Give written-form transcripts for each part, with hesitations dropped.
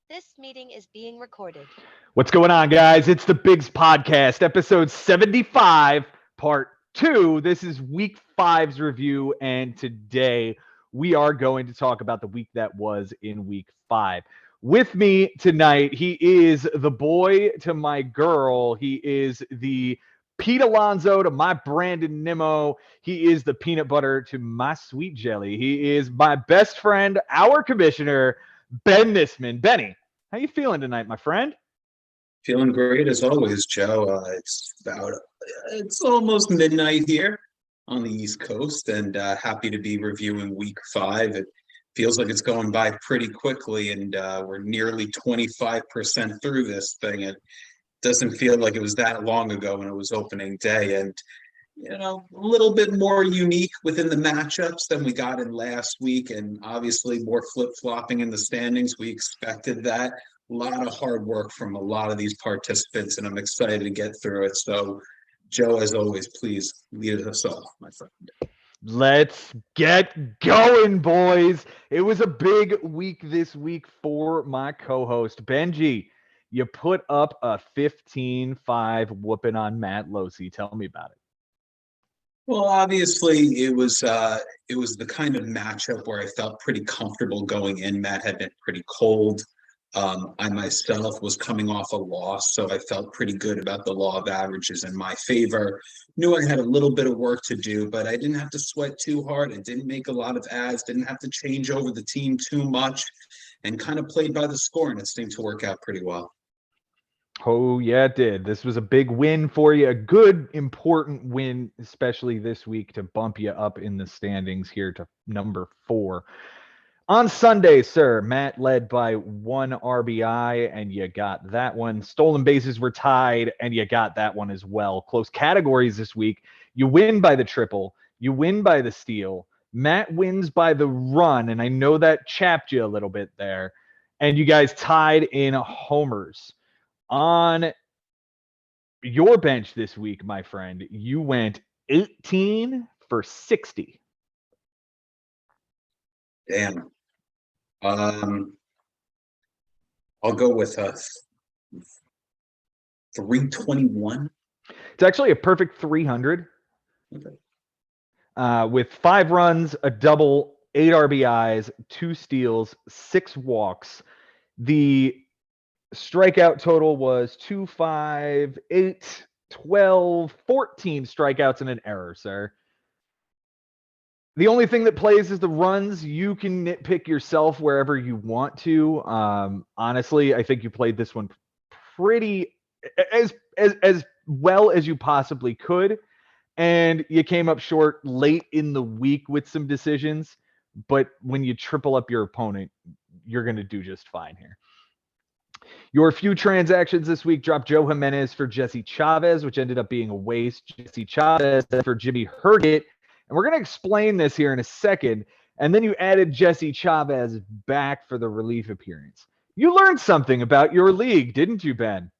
This meeting is being recorded. What's going on, guys? It's the Bigs Podcast, episode 75, part 2. This is week 5's review, and today we are going to talk about the week that was in week 5. With me tonight, he is the boy to my girl. He is the Pete Alonso to my Brandon Nimmo. He is the peanut butter to my sweet jelly. He is my best friend, our commissioner, Ben Nisman. Benny, how you feeling tonight, my friend? Feeling great as always, Joe. It's almost midnight here on the East Coast, and happy to be reviewing week 5. It feels like it's going by pretty quickly, and we're nearly 25% through this thing. It doesn't feel like it was that long ago when it was opening day, and a little bit more unique within the matchups than we got in last week, and obviously more flip-flopping in the standings. We expected that. A lot of hard work from a lot of these participants, and I'm excited to get through it. So, Joe, as always, please lead us off, my friend. Let's get going, boys. It was a big week this week for my co-host, Benji. You put up a 15-5 whooping on Matt Loosee. Tell me about it. Well, obviously, it was the kind of matchup where I felt pretty comfortable going in. Matt had been pretty cold. I myself was coming off a loss, so I felt pretty good about the law of averages in my favor. Knew I had a little bit of work to do, but I didn't have to sweat too hard. I didn't make a lot of ads, didn't have to change over the team too much, and kind of played by the score, and it seemed to work out pretty well. Oh, yeah, it did. This was a big win for you. A good, important win, especially this week, to bump you up in the standings here to number 4. On Sunday, sir, Matt led by 1 RBI, and you got that one. Stolen bases were tied, and you got that one as well. Close categories this week. You win by the triple. You win by the steal. Matt wins by the run, and I know that chapped you a little bit there. And you guys tied in homers. On your bench this week, my friend, you went 18 for 60. Damn. I'll go with 321. It's actually a perfect 300. Okay. With 5 runs, a double, 8 RBIs, 2 steals, 6 walks. The strikeout total was 2, 5, 8, 12, 14 strikeouts and an error, sir. The only thing that plays is the runs. You can nitpick yourself wherever you want to. Honestly, I think you played this one pretty as well as you possibly could, and you came up short late in the week with some decisions. But when you triple up your opponent, you're going to do just fine here. Your few transactions this week dropped Joe Jimenez for Jesse Chavez, which ended up being a waste. Jesse Chavez for Jimmy Herget. And we're going to explain this here in a second. And then you added Jesse Chavez back for the relief appearance. You learned something about your league, didn't you, Ben?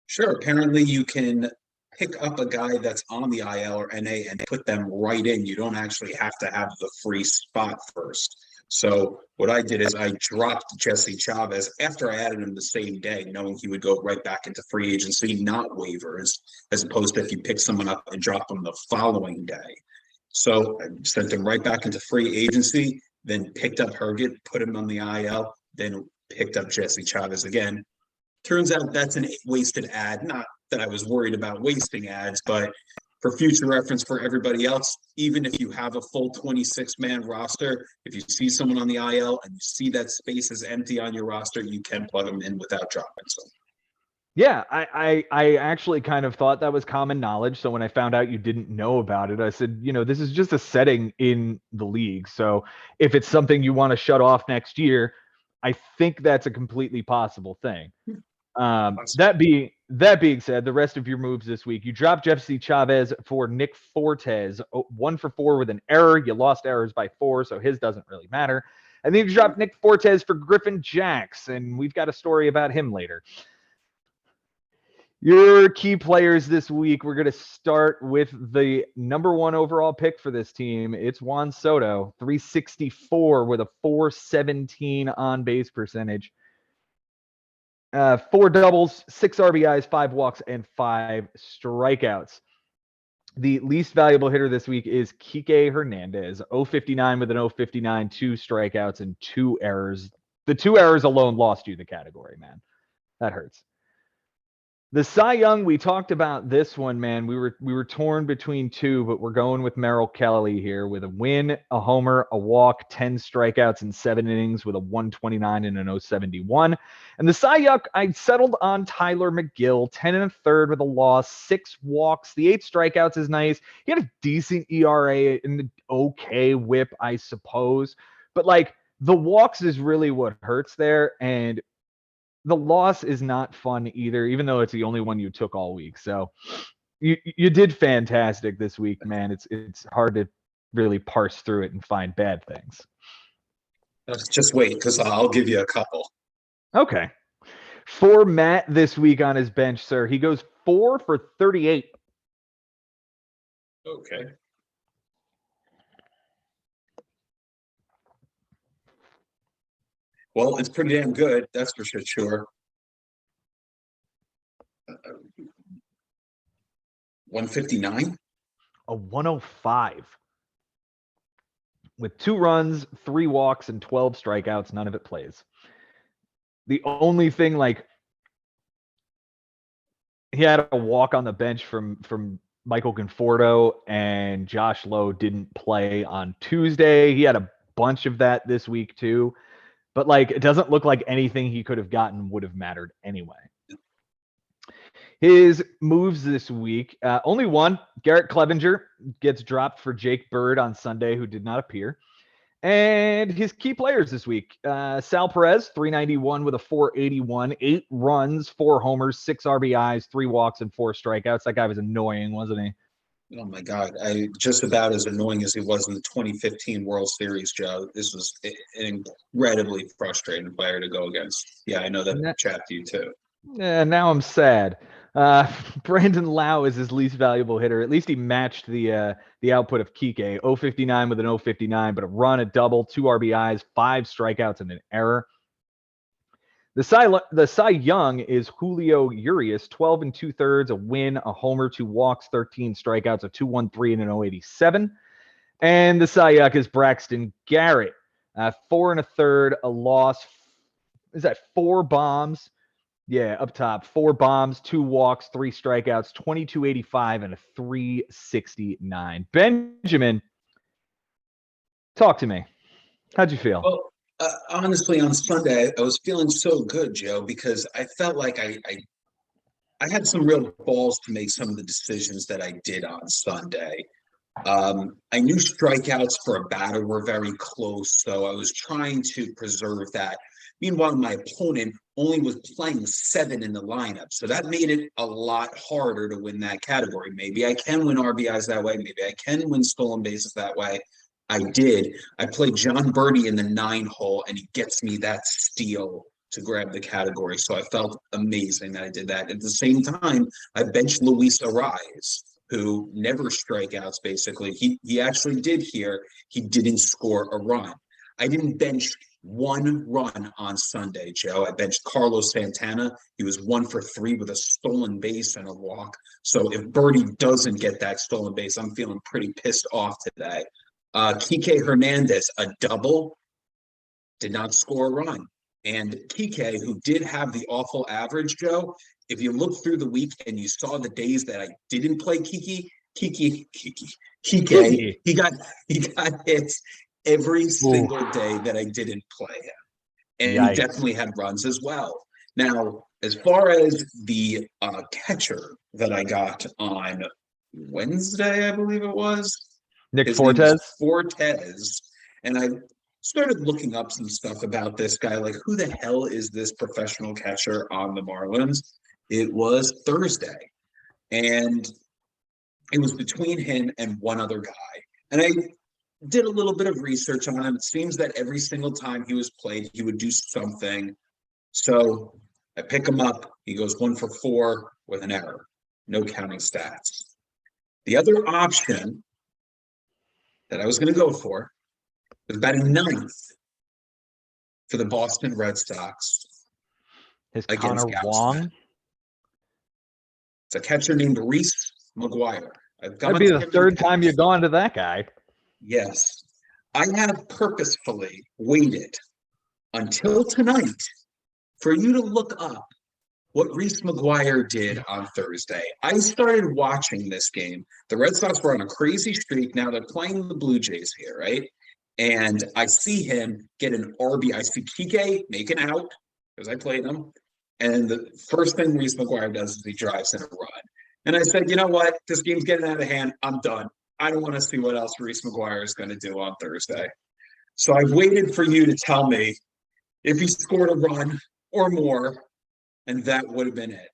Sure. Apparently, you can pick up a guy that's on the IL or NA and put them right in. You don't actually have to have the free spot first. So what I did is I dropped Jesse Chavez after I added him the same day, knowing he would go right back into free agency, not waivers, as opposed to if you pick someone up and drop them the following day. So I sent him right back into free agency, then picked up Herget, put him on the IL, then picked up Jesse Chavez again. Turns out that's a wasted ad. Not that I was worried about wasting ads, but for future reference for everybody else, even if you have a full 26-man roster, if you see someone on the IL and you see that space is empty on your roster, you can plug them in without dropping some. Yeah, I actually kind of thought that was common knowledge. So when I found out you didn't know about it, I said, this is just a setting in the league. So if it's something you want to shut off next year, I think that's a completely possible thing. That being said, the rest of your moves this week, you dropped Jesse Chavez for Nick Fortes, 1 for 4 with an error. You lost errors by 4, so his doesn't really matter. And then you dropped Nick Fortes for Griffin Jacks, and we've got a story about him later. Your key players this week, we're going to start with the number 1 overall pick for this team. It's Juan Soto, 364 with a 417 on base percentage. 4 doubles, 6 RBIs, 5 walks, and 5 strikeouts. The least valuable hitter this week is Kike Hernandez, 059 with an 059, 2 strikeouts, and 2 errors. The 2 errors alone lost you the category, man. That hurts. The Cy Young, we talked about this one, man. We were torn between 2, but we're going with Merrill Kelly here with a win, a homer, a walk, 10 strikeouts in 7 innings with a 129 and an 071. And the Cy Young, I settled on Tyler McGill, 10 and a third with a loss, 6 walks. The 8 strikeouts is nice. He had a decent ERA and an okay whip, I suppose. But like the walks is really what hurts there. And the loss is not fun either, even though it's the only one you took all week. So you did fantastic this week, man. It's hard to really parse through it and find bad things. Just wait, because I'll give you a couple. Okay. For Matt this week on his bench, sir, he goes 4 for 38. Okay. Well, it's pretty damn good, that's for sure. 159? A 105. With 2 runs, 3 walks, and 12 strikeouts, none of it plays. The only thing, like, he had a walk on the bench from Michael Conforto, and Josh Lowe didn't play on Tuesday. He had a bunch of that this week too. But like, it doesn't look like anything he could have gotten would have mattered anyway. His moves this week, only one. Garrett Clevenger gets dropped for Jake Bird on Sunday, who did not appear. And his key players this week, Sal Perez, 391 with a 481, 8 runs, 4 homers, 6 RBIs, 3 walks, and 4 strikeouts. That guy was annoying, wasn't he? Oh my God, just about as annoying as he was in the 2015 World Series, Joe. This was an incredibly frustrating player to go against. Yeah, I know that chapped you too. Yeah, now I'm sad. Brandon Lau is his least valuable hitter. At least he matched the output of Kike. 059 with an 059, but a run, a double, 2 RBIs, 5 strikeouts, and an error. The Cy Young is Julio Urias, 12 and 2/3, a win, a homer, 2 walks, 13 strikeouts, a 213 and an 087. And the Cy Young is Braxton Garrett, 4 1/3, a loss. Is that 4 bombs? Yeah, up top, 4 bombs, 2 walks, 3 strikeouts, 22.85 and a 3.69. Benjamin, talk to me. How'd you feel? Well, honestly, on Sunday, I was feeling so good, Joe, because I felt like I had some real balls to make some of the decisions that I did on Sunday. I knew strikeouts for a batter were very close, so I was trying to preserve that. Meanwhile, my opponent only was playing 7 in the lineup, so that made it a lot harder to win that category. Maybe I can win RBIs that way. Maybe I can win stolen bases that way. I did. I played John Birdie in the 9 hole, and he gets me that steal to grab the category. So I felt amazing that I did that. At the same time, I benched Luis Ariz, who never strikeouts, basically. He actually did here. He didn't score a run. I didn't bench 1 run on Sunday, Joe. I benched Carlos Santana. He was 1 for 3 with a stolen base and a walk. So if Birdie doesn't get that stolen base, I'm feeling pretty pissed off today. Kike Hernandez, a double, did not score a run. And Kike, who did have the awful average, Joe, if you look through the week and you saw the days that I didn't play Kike, he got hits every single day that I didn't play him. And Yikes. he definitely had runs as well. Now, as far as the catcher that I got on Wednesday, I believe it was, Nick his Fortes? name is Fortes. And I started looking up some stuff about this guy. Like, who the hell is this professional catcher on the Marlins? It was Thursday. And it was between him and one other guy. And I did a little bit of research on him. It seems that every single time he was played, he would do something. So I pick him up. He goes 1 for 4 with an error. No counting stats. The other option that I was going to go for was batting 9th for the Boston Red Sox. His against Connor Galveston. Wong. It's a catcher named Reese McGuire. I've That'd gone be to the him in third the time you've past. gone to that guy. Yes. I have purposefully waited until tonight for you to look up what Reese McGuire did on Thursday. I started watching this game. The Red Sox were on a crazy streak. Now they're playing the Blue Jays here, right? And I see him get an RBI. I see Kike making out because I played him. And the first thing Reese McGuire does is he drives in a run. And I said, you know what? This game's getting out of hand. I'm done. I don't want to see what else Reese McGuire is going to do on Thursday. So I waited for you to tell me if he scored a run or more, and that would have been it.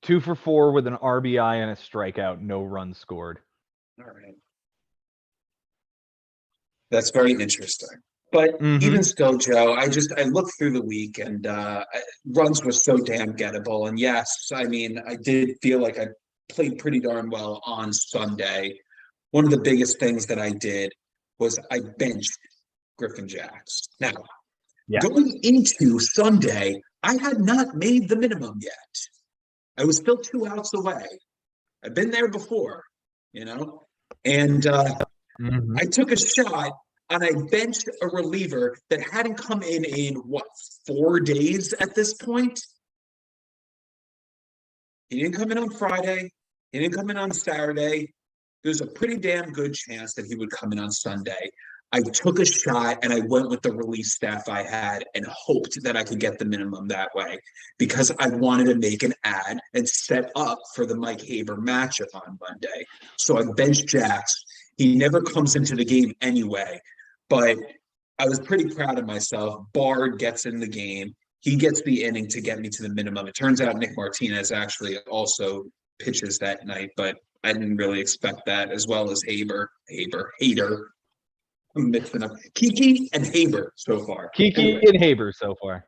2 for 4 with an RBI and a strikeout, no runs scored. All right. That's very interesting. But even still, Joe, I looked through the week and runs were so damn gettable. And yes, I mean, I did feel like I played pretty darn well on Sunday. One of the biggest things that I did was I benched Griffin Jacks. Now, going into Sunday, I had not made the minimum yet. I was still 2 outs away. I've been there before, and I took a shot and I benched a reliever that hadn't come in what, 4 days at this point? He didn't come in on Friday. He didn't come in on Saturday. There's a pretty damn good chance that he would come in on Sunday. I took a shot and I went with the release staff I had and hoped that I could get the minimum that way because I wanted to make an ad and set up for the Mike Haber matchup on Monday. So I benched Jax. He never comes into the game anyway, but I was pretty proud of myself. Bard gets in the game. He gets the inning to get me to the minimum. It turns out Nick Martinez actually also pitches that night, but I didn't really expect that, as well as Hater. I'm mixing up Kiki and Haber so far. Kiki and Haber so far.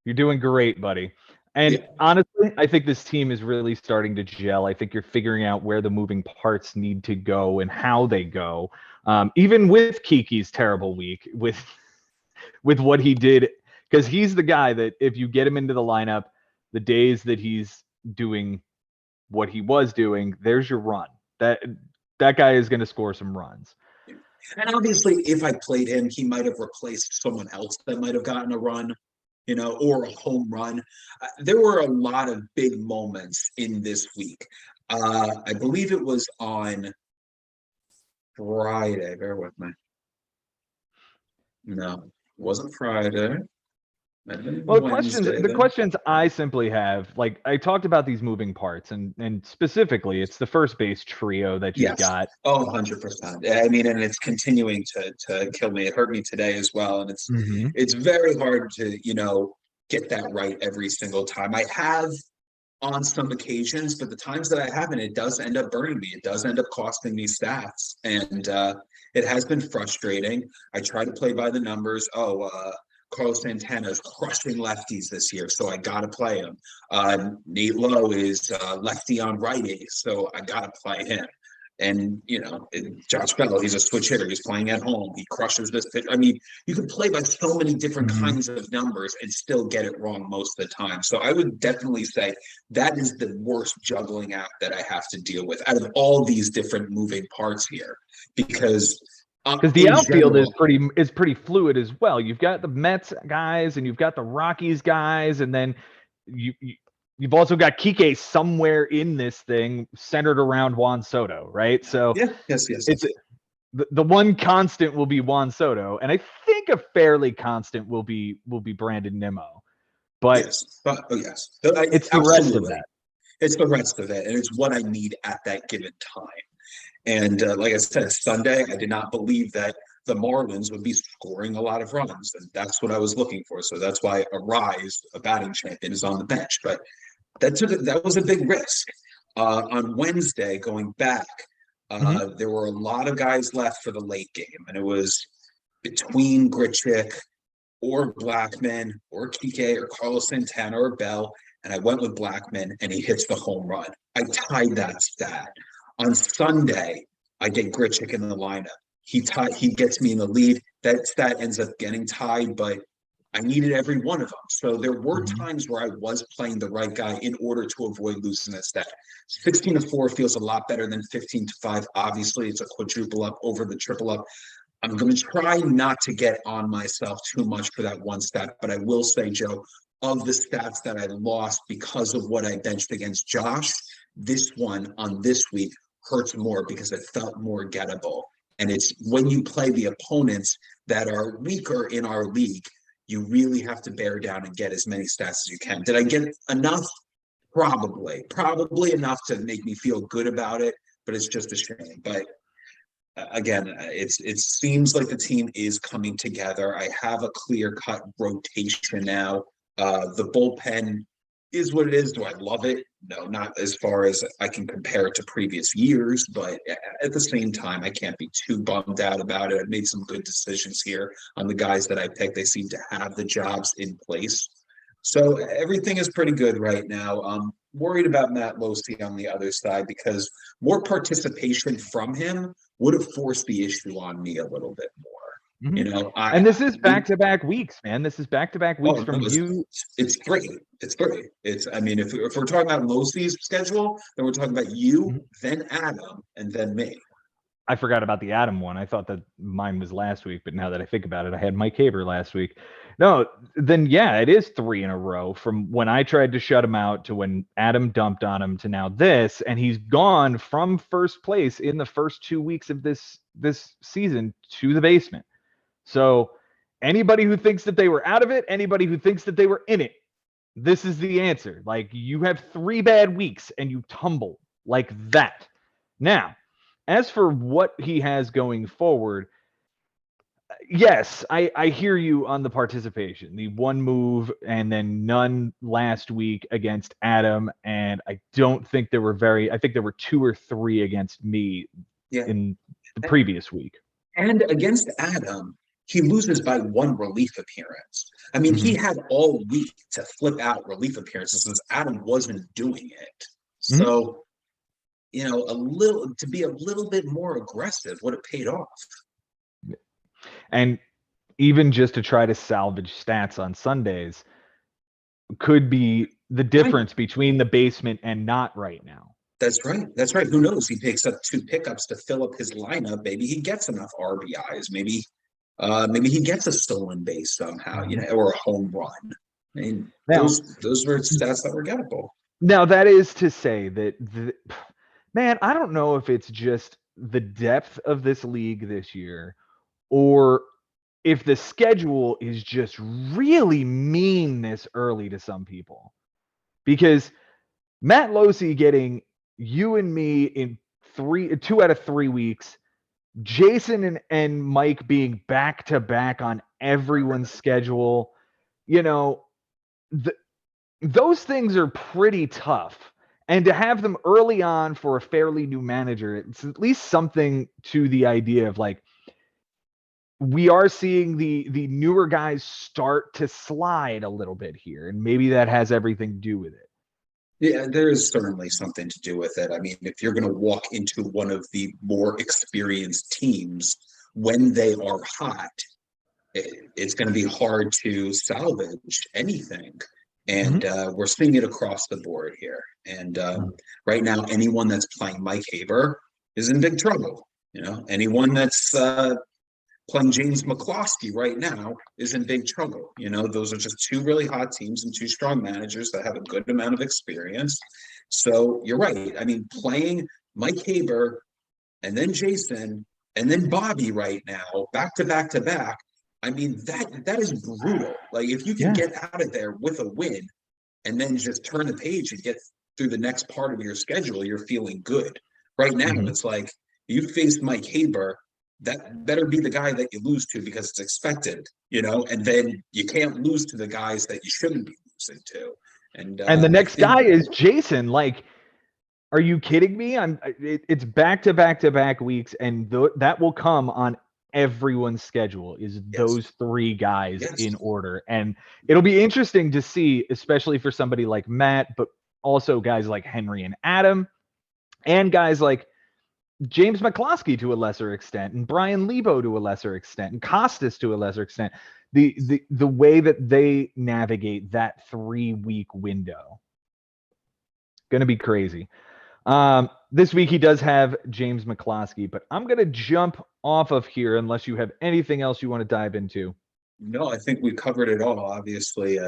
You're doing great, buddy. And honestly, I think this team is really starting to gel. I think you're figuring out where the moving parts need to go and how they go. Even with Kiki's terrible week, with what he did, because he's the guy that if you get him into the lineup, the days that he's doing what he was doing, there's your run. That guy is going to score some runs. And obviously, if I played him, he might have replaced someone else that might have gotten a run, or a home run. There were a lot of big moments in this week. I believe it was on Friday. Bear with me. No, it wasn't Friday. Well, the questions I simply have, like I talked about these moving parts, and specifically, it's the first base trio that you've got. Oh, 100%. I mean, and it's continuing to kill me. It hurt me today as well, and it's very hard to get that right every single time. I have on some occasions, but the times that I haven't, it does end up burning me. It does end up costing me stats, and it has been frustrating. I try to play by the numbers. Carlos Santana is crushing lefties this year, so I got to play him. Nate Lowe is lefty on righty, so I got to play him. And, Josh Bell, he's a switch hitter. He's playing at home. He crushes this pitch. I mean, you can play by so many different kinds of numbers and still get it wrong most of the time. So I would definitely say that is the worst juggling act that I have to deal with out of all these different moving parts here, because the outfield is pretty fluid as well. You've got the Mets guys and you've got the Rockies guys, and then you've also got Kike somewhere in this thing centered around Juan Soto, right? So yes. It's the one constant will be Juan Soto, and I think a fairly constant will be Brandon Nimmo. But yes, it's the rest of that. It's the rest of it, and it's what I need at that given time. And like I said, Sunday, I did not believe that the Marlins would be scoring a lot of runs, and that's what I was looking for. So that's why a batting champion, is on the bench. But that was a big risk. On Wednesday, going back, there were a lot of guys left for the late game, and it was between Grichuk or Blackman or Kike or Carlos Santana or Bell, and I went with Blackman, and he hits the home run. I tied that stat. On Sunday, I get Grichuk in the lineup. He gets me in the lead. That stat ends up getting tied, but I needed every one of them. So there were Mhm. times where I was playing the right guy in order to avoid losing a stat. 16-4 feels a lot better than 15-5. Obviously, it's a quadruple up over the triple up. I'm going to try not to get on myself too much for that one stat, but I will say, Joe, of the stats that I lost because of what I benched against Josh, this one on this week hurts more because it felt more gettable. And it's when you play the opponents that are weaker in our league, you really have to bear down and get as many stats as you can. Did I get enough? Probably enough to make me feel good about it, but it's just a shame. But again, it seems like the team is coming together. I have a clear-cut rotation now. The bullpen is what it is. Do I love it? No, not as far as I can compare it to previous years, but at the same time, I can't be too bummed out about it. I've made some good decisions here on the guys that I picked. They seem to have the jobs in place. So everything is pretty good right now. Worried about Matt Loosee on the other side because more participation from him would have forced the issue on me a little bit more. Mhm. You know, And this is back-to-back weeks, man. This is back-to-back weeks no, from you. It's great. It's great. I mean, if we're talking about Loosey's schedule, then we're talking about you, Mhm. then Adam, and then me. I forgot about the Adam one. I thought that mine was last week, but now that I think about it, I had Mike Haber last week. No, then yeah, it is 3 in a row from when I tried to shut him out to when Adam dumped on him to now this, and he's gone from first place in the first 2 weeks of this season to the basement. So anybody who thinks that they were out of it, anybody who thinks that they were in it, this is the answer. Like, you have 3 bad weeks and you tumble like that. Now, as for what he has going forward, yes, I hear you on the participation. The one move and then none last week against Adam, and I don't think there were I think there were 2 or 3 against me Yeah. in the previous week. And against Adam, he loses by 1 relief appearance. I mean, he had all week to flip out relief appearances since Adam wasn't doing it. So, you know, to be a little bit more aggressive would have paid off. And even just to try to salvage stats on Sundays could be the difference between the basement and not right now. That's right. That's right. Who knows? He picks up 2 pickups to fill up his lineup. Maybe he gets enough RBIs. Maybe he gets a stolen base somehow, you know, or a home run. I mean, Now, those were stats that were gettable. Now that is to say that, man, I don't know if it's just the depth of this league this year, or if the schedule is just really mean this early to some people. Because Matt Loosee getting you and me in 2 out of 3 weeks, Jason and Mike being back to back on everyone's schedule, you know, those things are pretty tough. And to have them early on for a fairly new manager, it's at least something to the idea of, like, we are seeing the newer guys start to slide a little bit here, and maybe that has everything to do with it. Yeah, there is certainly something to do with it. I mean, if you're going to walk into one of the more experienced teams when they are hot, it's going to be hard to salvage anything. And we're seeing it across the board here. And right now, anyone that's playing Mike Haber is in big trouble. You know, anyone that's playing James McCloskey right now is in big trouble. You know, those are just 2 really hot teams and 2 strong managers that have a good amount of experience. So you're right. I mean, playing Mike Haber and then Jason and then Bobby right now, back to back to back. I mean, that is brutal. Like, if you can get out of there with a win and then just turn the page and get through the next part of your schedule, you're feeling good. Right now, it's like you face Mike Haber, that better be the guy that you lose to because it's expected, you know, and then you can't lose to the guys that you shouldn't be losing to. And the next guy is Jason. Like, are you kidding me? It's back to back to back weeks, and that will come on everyone's schedule, is those 3 guys in order. And it'll be interesting to see, especially for somebody like Matt, but also guys like Henry and Adam, and guys like James McCloskey to a lesser extent, and Brian Lebo to a lesser extent, and Kostas to a lesser extent, the way that they navigate that 3-week window. Going to be crazy. This week he does have James McCloskey, but I'm going to jump off of here unless you have anything else you want to dive into. No, I think we covered it all. Obviously,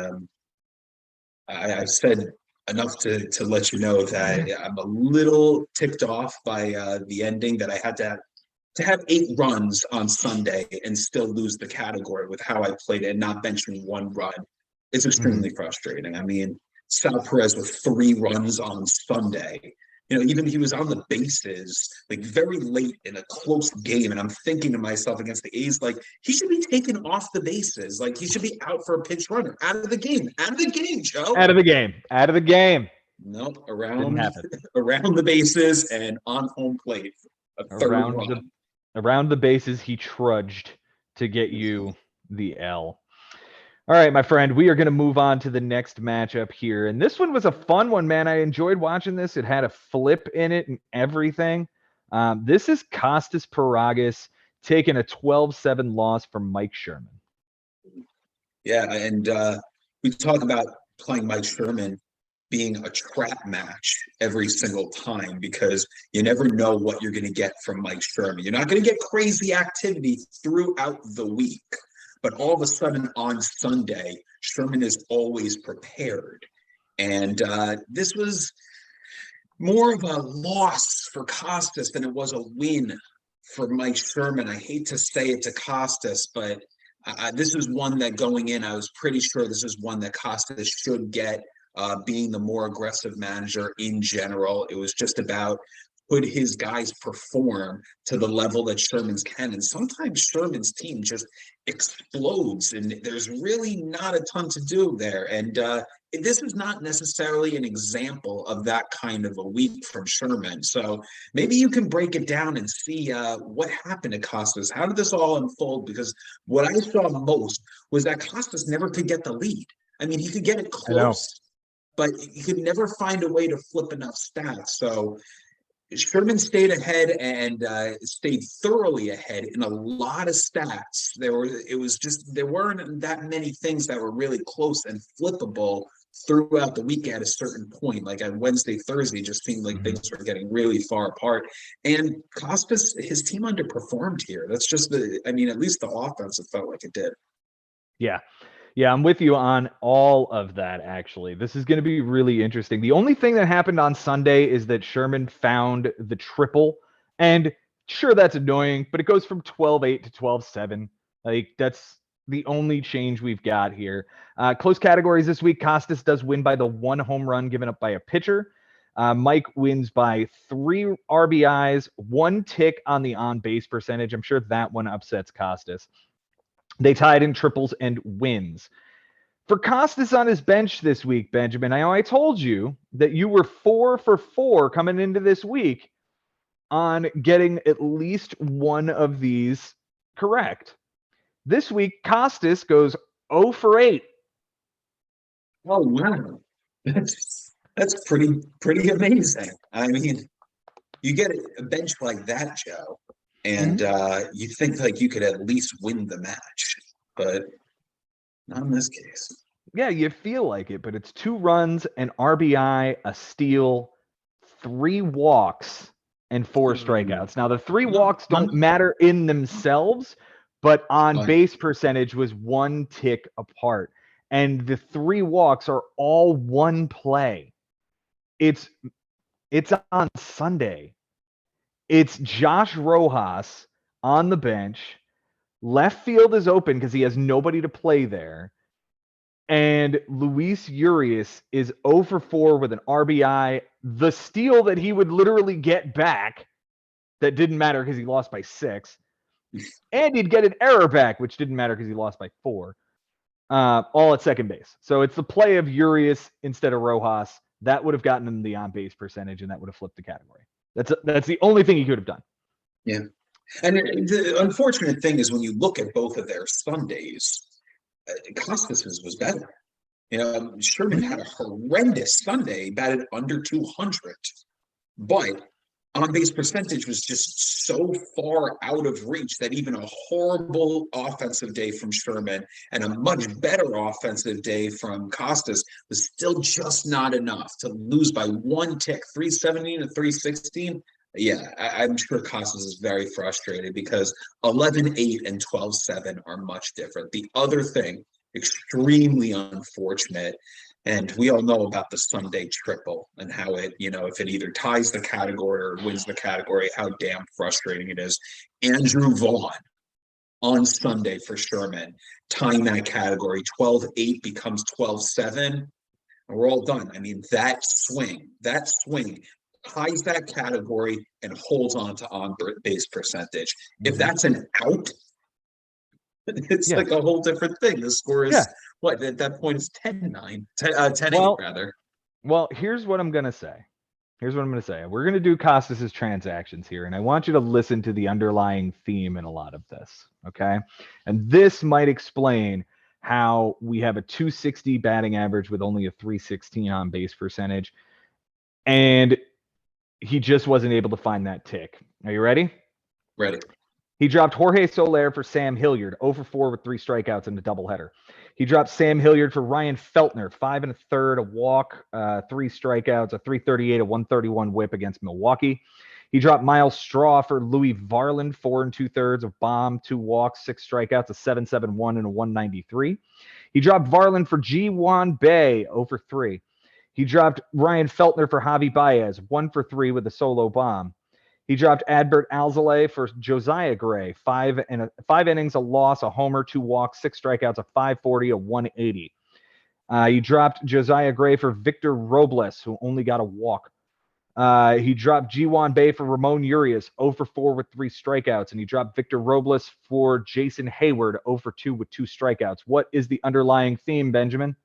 I've said enough to let you know that I'm a little ticked off by the ending, that I had to have 8 runs on Sunday and still lose the category with how I played it and not benching 1 run. It's extremely frustrating. I mean, Sal Perez with 3 runs on Sunday. You know, even he was on the bases like very late in a close game, and I'm thinking to myself against the A's, like he should be taken off the bases, like he should be out for a pinch runner, out of the game, Joe, out of the game. Nope, around the bases and on home plate, a third run. Around the bases, he trudged to get you the L. All right, my friend, we are going to move on to the next matchup here. And this one was a fun one, man. I enjoyed watching this. It had a flip in it and everything. This is Kostas Paragios taking a 12-7 loss from Mike Sherman. Yeah, and we talk about playing Mike Sherman being a trap match every single time, because you never know what you're going to get from Mike Sherman. You're not going to get crazy activity throughout the week. But all of a sudden on Sunday, Sherman is always prepared. And this was more of a loss for Kostas than it was a win for Mike Sherman. I hate to say it to Kostas, but this is one that going in, I was pretty sure this is one that Kostas should get, being the more aggressive manager in general. It was just about could his guys perform to the level that Sherman's can. And sometimes Sherman's team just explodes and there's really not a ton to do there. And this is not necessarily an example of that kind of a week from Sherman. So maybe you can break it down and see what happened to Kostas. How did this all unfold? Because what I saw most was that Kostas never could get the lead. I mean, he could get it close, but he could never find a way to flip enough stats. So Sherman stayed ahead and stayed thoroughly ahead in a lot of stats. There weren't that many things that were really close and flippable throughout the week at a certain point. Like on Wednesday, Thursday, it just seemed like things were getting really far apart. And Kostas, his team underperformed here. That's just at least the offense, it felt like it did. Yeah, I'm with you on all of that, actually. This is going to be really interesting. The only thing that happened on Sunday is that Sherman found the triple. And sure, that's annoying, but it goes from 12-8 to 12-7. Like, that's the only change we've got here. Close categories this week. Kostas does win by the 1 home run given up by a pitcher. Mike wins by 3 RBIs, 1 tick on the on-base percentage. I'm sure that one upsets Kostas. They tied in triples and wins. For Kostas on his bench this week, Benjamin, I told you that you were 4 for 4 coming into this week on getting at least one of these correct. This week, Kostas goes 0 for 8. Oh, wow. That's pretty amazing. I mean, you get a bench like that, Joe, and you think like you could at least win the match, but not in this case. Yeah, you feel like it, but it's 2 runs, an RBI, a steal, 3 walks, and 4 strikeouts. Now, the 3 walks don't matter in themselves, but on base percentage was 1 tick apart. And the 3 walks are all 1 play. It's on Sunday. It's Josh Rojas on the bench. Left field is open because he has nobody to play there. And Luis Urias is 0 for 4 with an RBI. The steal that he would literally get back that didn't matter because he lost by 6. And he'd get an error back, which didn't matter because he lost by 4. All at second base. So it's the play of Urias instead of Rojas. That would have gotten him the on-base percentage, and that would have flipped the category. That's the only thing he could have done. Yeah. And the unfortunate thing is when you look at both of their Sundays, Kostas was better. You know, Sherman had a horrendous Sunday, batted under 200. But on-base percentage was just so far out of reach that even a horrible offensive day from Sherman and a much better offensive day from Kostas was still just not enough to lose by one tick, 317 to 316. Yeah, I'm sure Kostas is very frustrated because 11-8 and 12-7 are much different. The other thing, extremely unfortunate, and we all know about the Sunday triple and how it, if it either ties the category or wins the category, how damn frustrating it is. Andrew Vaughn on Sunday for Sherman, tying that category, 12-8 becomes 12-7, and we're all done. I mean, that swing ties that category and holds on to on-base percentage. If that's an out, it's like a whole different thing. The score is what at that point is 10-9, 10-8 rather. Well, here's what I'm gonna say. We're gonna do Kostas's transactions here, and I want you to listen to the underlying theme in a lot of this. Okay, and this might explain how we have a 260 batting average with only a 316 on base percentage, and he just wasn't able to find that tick. Are you ready? Ready. He dropped Jorge Soler for Sam Hilliard, 0 for 4 with 3 strikeouts in the doubleheader. He dropped Sam Hilliard for Ryan Feltner, 5 1/3, a walk, 3 strikeouts, a 338, a 131 whip against Milwaukee. He dropped Miles Straw for Louis Varland, 4 2/3, a bomb, 2 walks, 6 strikeouts, a 7.71 and a 193. He dropped Varland for Ji-Hwan Bae, 0 for 3. He dropped Ryan Feltner for Javi Baez, 1 for 3 with a solo bomb. He dropped Adbert Alzolay for Josiah Gray, 5 innings, a loss, a homer, 2 walks, 6 strikeouts, a 540, a 180. He dropped Josiah Gray for Victor Robles, who only got a walk. He dropped Ji-Hwan Bae for Ramon Urias, 0 for 4 with 3 strikeouts, and he dropped Victor Robles for Jason Hayward, 0 for 2 with 2 strikeouts. What is the underlying theme, Benjamin?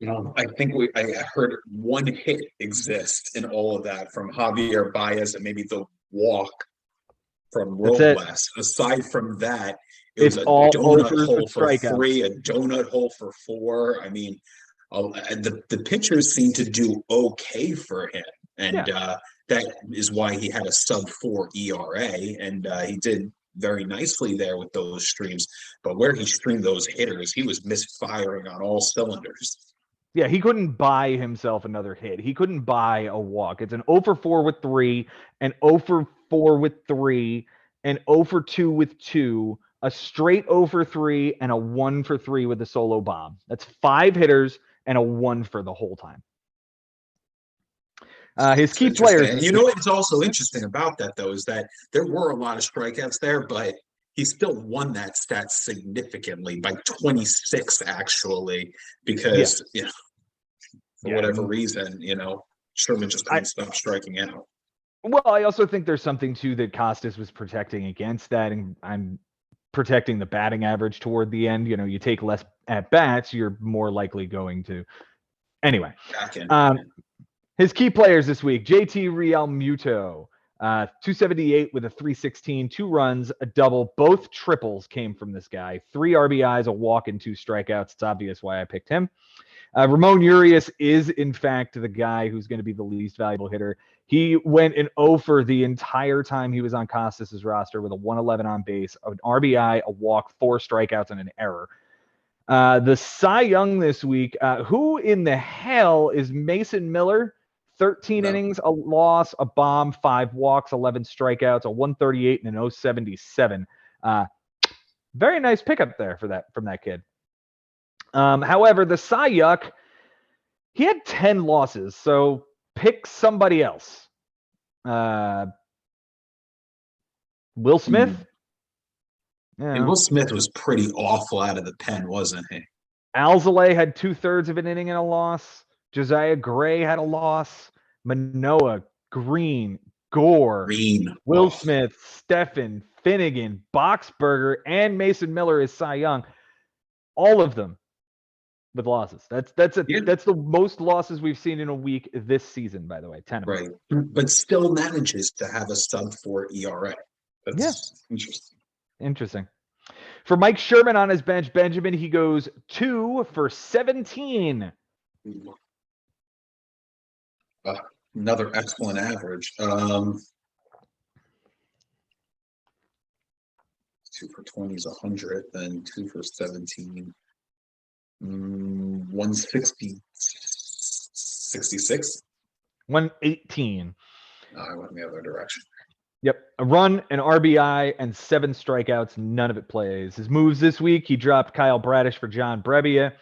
I think I heard one hit exist in all of that from Javier Baez and maybe the walk from Robles. Aside from that, it was a donut hole for 3, a donut hole for 4. I mean, the pitchers seem to do okay for him, and that is why he had a sub-4 ERA, and he did very nicely there with those streams. But where he streamed those hitters, he was misfiring on all cylinders. Yeah, he couldn't buy himself another hit. He couldn't buy a walk. It's an 0 for 4 with 3, an 0 for 4 with 3, an 0 for 2 with 2, a straight 0 for 3, and a 1 for 3 with a solo bomb. That's 5 hitters and a 1 for the whole time. His key players. And you know what's also interesting about that, though, is that there were a lot of strikeouts there, but he still won that stat significantly by 26, actually, because, for whatever reason, Sherman just couldn't stop striking out. Well, I also think there's something, too, that Kostas was protecting against that, and I'm protecting the batting average toward the end. You take less at-bats, you're more likely going to. Anyway, his key players this week, JT Realmuto, 278 with a 316, 2 runs, a double. Both triples came from this guy. 3 RBIs, a walk, and 2 strikeouts. It's obvious why I picked him. Ramon Urias is, in fact, the guy who's going to be the least valuable hitter. He went an 0 for the entire time he was on Kostas' roster with a 111 on base, an RBI, a walk, 4 strikeouts, and an error. The Cy Young this week, who in the hell is Mason Miller? 13 innings, a loss, a bomb, 5 walks, 11 strikeouts, a 138 and an 077. Very nice pickup there from that kid. However, the Cy Yuck, he had 10 losses, so pick somebody else. Will Smith? And Will Smith was pretty awful out of the pen, wasn't he? Alzolay had 2/3 of an inning and a loss. Josiah Gray had a loss. Manoah, Green, Gore, Will Smith, Steffen, Finnegan, Boxberger, and Mason Miller is Cy Young. All of them with losses. That's the most losses we've seen in a week this season, by the way. 10 of them. Right. But still manages to have a sub-4 ERA. That's Interesting. For Mike Sherman on his bench, Benjamin, he goes 2 for 17. Another excellent average. 2 for 20 is 100, then 2 for 17. 160, 66. 118. I went in the other direction. Yep. A run, an RBI, and 7 strikeouts. None of it plays. His moves this week, he dropped Kyle Bradish for John Brebbia.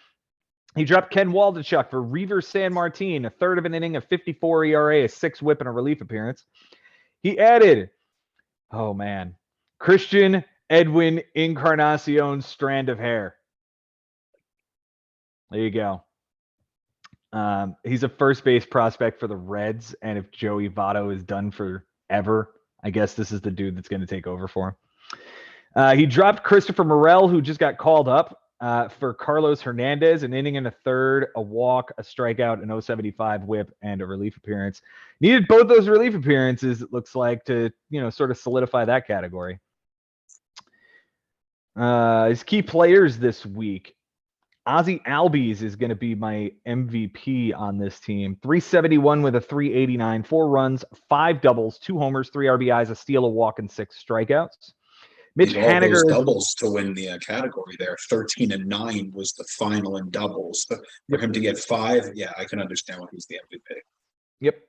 He dropped Ken Waldichuk for Reaver San Martin, a third of an inning, a 54 ERA, a 6 whip, and a relief appearance. He added, oh man, Christian Edwin Encarnacion's strand of hair. There you go. He's a first base prospect for the Reds, and if Joey Votto is done forever, I guess this is the dude that's going to take over for him. He dropped Christopher Morel, who just got called up for Carlos Hernandez, an inning and a third, a walk, a strikeout, an 075 whip, and a relief appearance. Needed both those relief appearances, it looks like, to sort of solidify that category. His key players this week. Ozzie Albies is going to be my MVP on this team. 371 with a 389, 4 runs, 5 doubles, 2 homers, 3 RBIs, a steal, a walk, and 6 strikeouts. Mitch Haniger those doubles to win the category there. 13 and 9 was the final in doubles. So for him to get 5, yeah, I can understand why he's the MVP. Yep.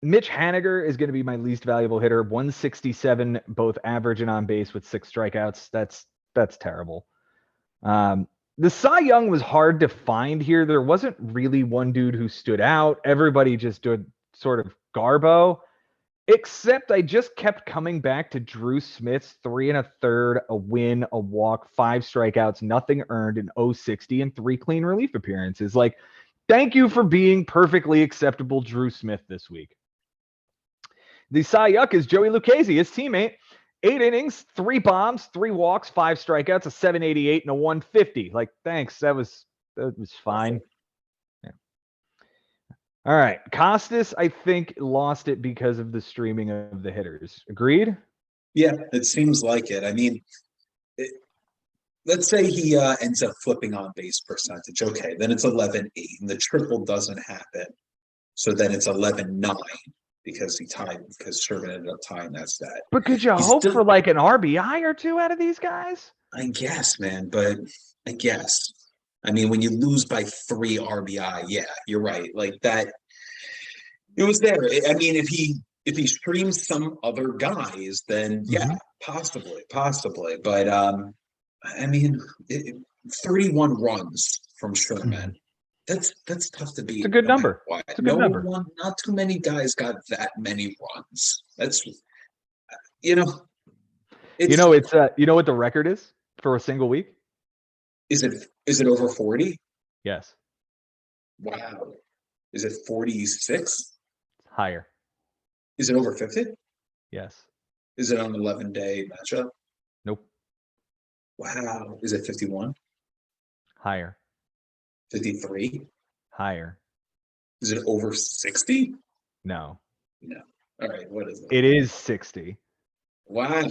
Mitch Haniger is going to be my least valuable hitter. 167, both average and on base with 6 strikeouts. That's terrible. The Cy Young was hard to find here. There wasn't really one dude who stood out. Everybody just did sort of garbo, except I just kept coming back to Drew Smith's 3 1/3, a win, a walk, 5 strikeouts, nothing earned, an 060, and 3 clean relief appearances. Like, thank you for being perfectly acceptable Drew Smith this week. The Cy Young is Joey Lucchesi, his teammate. 8 innings, 3 bombs, 3 walks, 5 strikeouts, a 788, and a 150. Like, thanks. That was fine. Yeah. All right. Kostas, I think, lost it because of the streaming of the hitters. Agreed? Yeah, it seems like it. I mean, let's say he ends up flipping on base percentage. Okay, then it's 11-8, and the triple doesn't happen. So then it's 11-9. Because Sherman ended up tying that stat. But could you hope for like an RBI or 2 out of these guys? I guess, man, but I guess. I mean, when you lose by 3 RBI, yeah, you're right. Like that, it was there. I mean, if he streams some other guys, then yeah, possibly. But I mean, 31 runs from Sherman. That's tough to beat. It's a good number. It's a good number. Not too many guys got that many runs. That's you know what the record is for a single week? Is it over 40? Yes. Wow. Is it 46? Higher. Is it over 50? Yes. Is it on an 11-day matchup? Nope. Wow. Is it 51? Higher. 53? Higher. Is it over 60? No. All right. What is it? It is 60. Wow.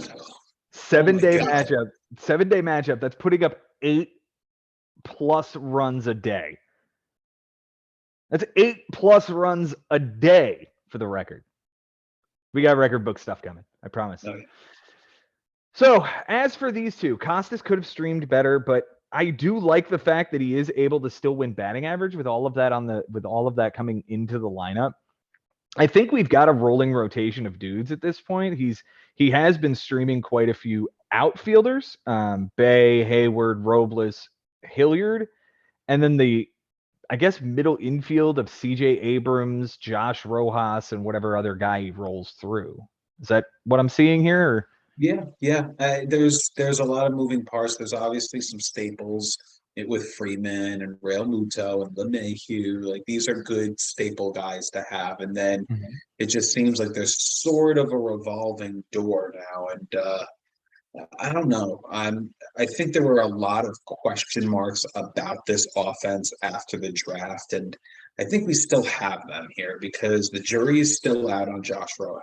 7-day matchup. 7-day matchup. That's putting up 8+ runs a day. That's 8+ runs a day for the record. We got record book stuff coming. I promise. Okay. So as for these two, Kostas could have streamed better, but I do like the fact that he is able to still win batting average with all of that coming into the lineup. I think we've got a rolling rotation of dudes at this point. He has been streaming quite a few outfielders, Bay, Hayward, Robles, Hilliard, and then the, I guess, middle infield of CJ Abrams, Josh Rojas, and whatever other guy he rolls through. Is that what I'm seeing here? Or? Yeah. There's a lot of moving parts. There's obviously some staples with Freeman and Real Muto and LeMahieu. Like, these are good staple guys to have. And then it just seems like there's sort of a revolving door now. And I don't know. I think there were a lot of question marks about this offense after the draft. And I think we still have them here because the jury is still out on Josh Rojas.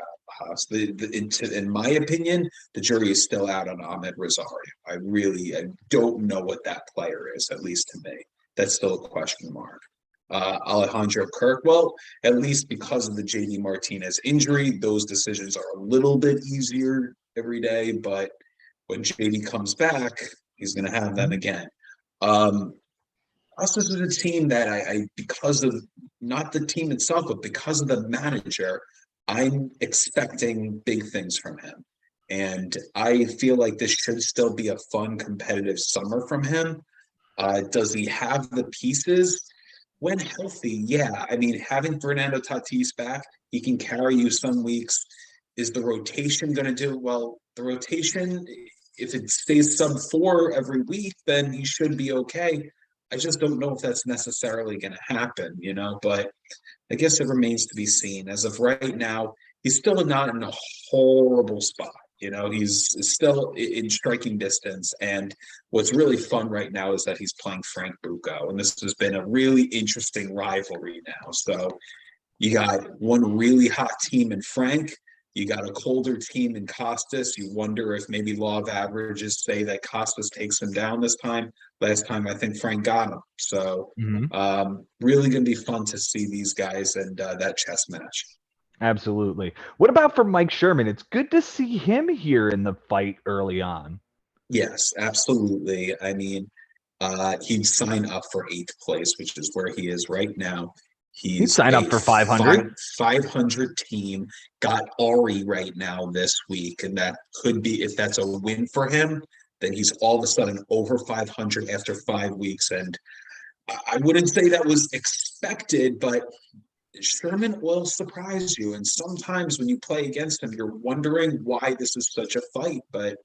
In my opinion, the jury is still out on Ahmed Rosario. I don't know what that player is, at least to me. That's still a question mark. Alejandro Kirk, well, at least because of the JD Martinez injury, those decisions are a little bit easier every day, but when JD comes back, he's going to have them again. Us is a team that I because of not the team itself, but because of the manager, I'm expecting big things from him. And I feel like this should still be a fun, competitive summer from him. Does he have the pieces? When healthy, yeah. I mean, having Fernando Tatis back, he can carry you some weeks. Is the rotation going to do well? The rotation, if it stays sub 4 every week, then he should be okay. I just don't know if that's necessarily going to happen, but I guess it remains to be seen. As of right now, he's still not in a horrible spot. He's still in striking distance. And what's really fun right now is that he's playing Frank Bucco. And this has been a really interesting rivalry now. So you got one really hot team in Frank. You got a colder team in Kostas. You wonder if maybe law of averages say that Kostas takes him down this time. Last time, I think Frank got him. So really going to be fun to see these guys and that chess match. Absolutely. What about for Mike Sherman? It's good to see him here in the fight early on. Yes, absolutely. I mean, he'd sign up for 8th place, which is where he is right now. He'd sign up for 500. 500 team, got Ari right now this week. And that could be, if that's a win for him, then he's all of a sudden over 500 after 5 weeks. And I wouldn't say that was expected, but Sherman will surprise you. And sometimes when you play against him, you're wondering why this is such a fight. But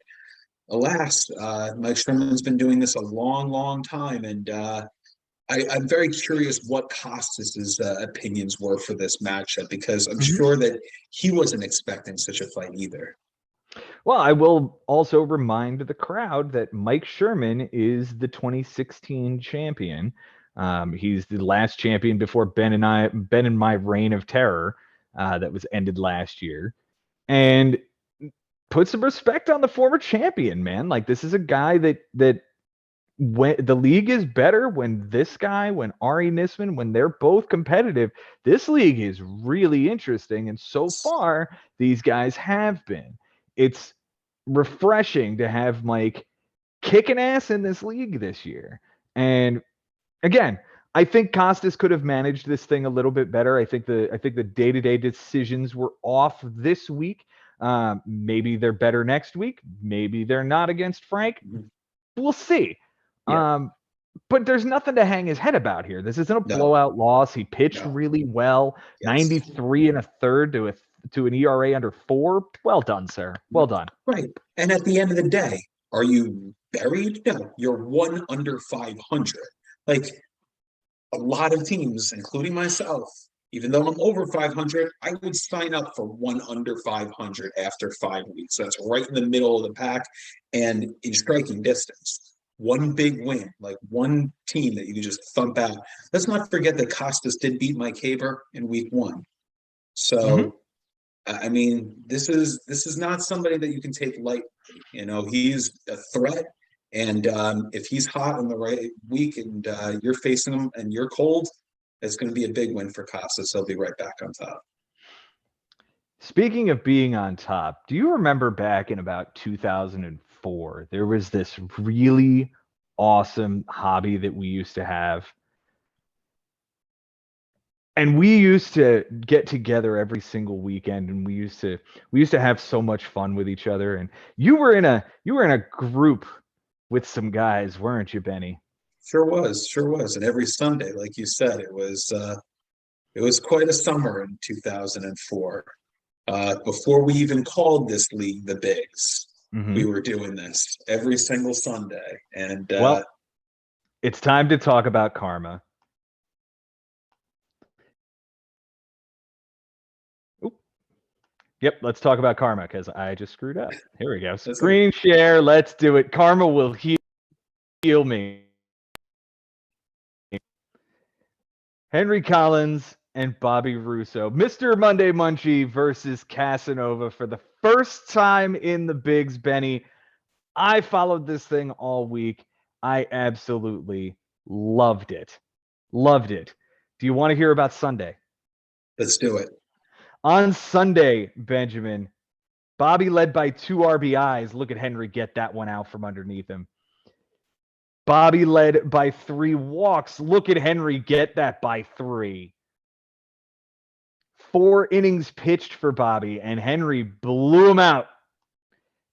alas, Mike Sherman's been doing this a long, long time. And I'm very curious what Kostas's opinions were for this matchup, because I'm sure that he wasn't expecting such a fight either. Well, I will also remind the crowd that Mike Sherman is the 2016 champion. He's the last champion before Ben and my reign of terror that was ended last year. And put some respect on the former champion, man. Like, this is a guy that when the league is better, when Ari Nisman, when they're both competitive, this league is really interesting. And so far, these guys have been. It's refreshing to have Mike kicking ass in this league this year. And again, I think Kostas could have managed this thing a little bit better. I think the day-to-day decisions were off this week. Maybe they're better next week. Maybe they're not against Frank. We'll see. Yeah. But there's nothing to hang his head about here. This isn't a blowout loss. He pitched really well. Yes. 93 1/3 to an ERA under 4. Well done, sir. Well done. Right. And at the end of the day, are you buried? No, you're 1 under 500. Like, a lot of teams, including myself, even though I'm over 500, I would sign up for 1 under 500 after 5 weeks. That's right in the middle of the pack and in striking distance. One big win, like one team that you can just thump out. Let's not forget that Kostas did beat Mike Haber in week 1. So, I mean, this is not somebody that you can take lightly. He's a threat. And if he's hot in the right week and you're facing him and you're cold, it's going to be a big win for Kostas. He'll be right back on top. Speaking of being on top, do you remember back in about 2004, there was this really awesome hobby that we used to have? And we used to get together every single weekend, and we used to have so much fun with each other. And you were in a group with some guys, weren't you, Benny? Sure was. And every Sunday, like you said, it was quite a summer in 2004. Before we even called this league the Bigs, we were doing this every single Sunday. And well, it's time to talk about karma. Yep, let's talk about karma, because I just screwed up. Here we go. Screen share. Let's do it. Karma will heal me. Henry Collins and Bobby Russo. Mr. Monday Munchie versus Casanova for the first time in the Bigs, Benny. I followed this thing all week. I absolutely loved it. Loved it. Do you want to hear about Sunday? Let's do it. On Sunday, Benjamin, Bobby led by 2 RBIs. Look at Henry get that one out from underneath him. Bobby led by 3 walks. Look at Henry get that by 3. 4 innings pitched for Bobby, and Henry blew him out.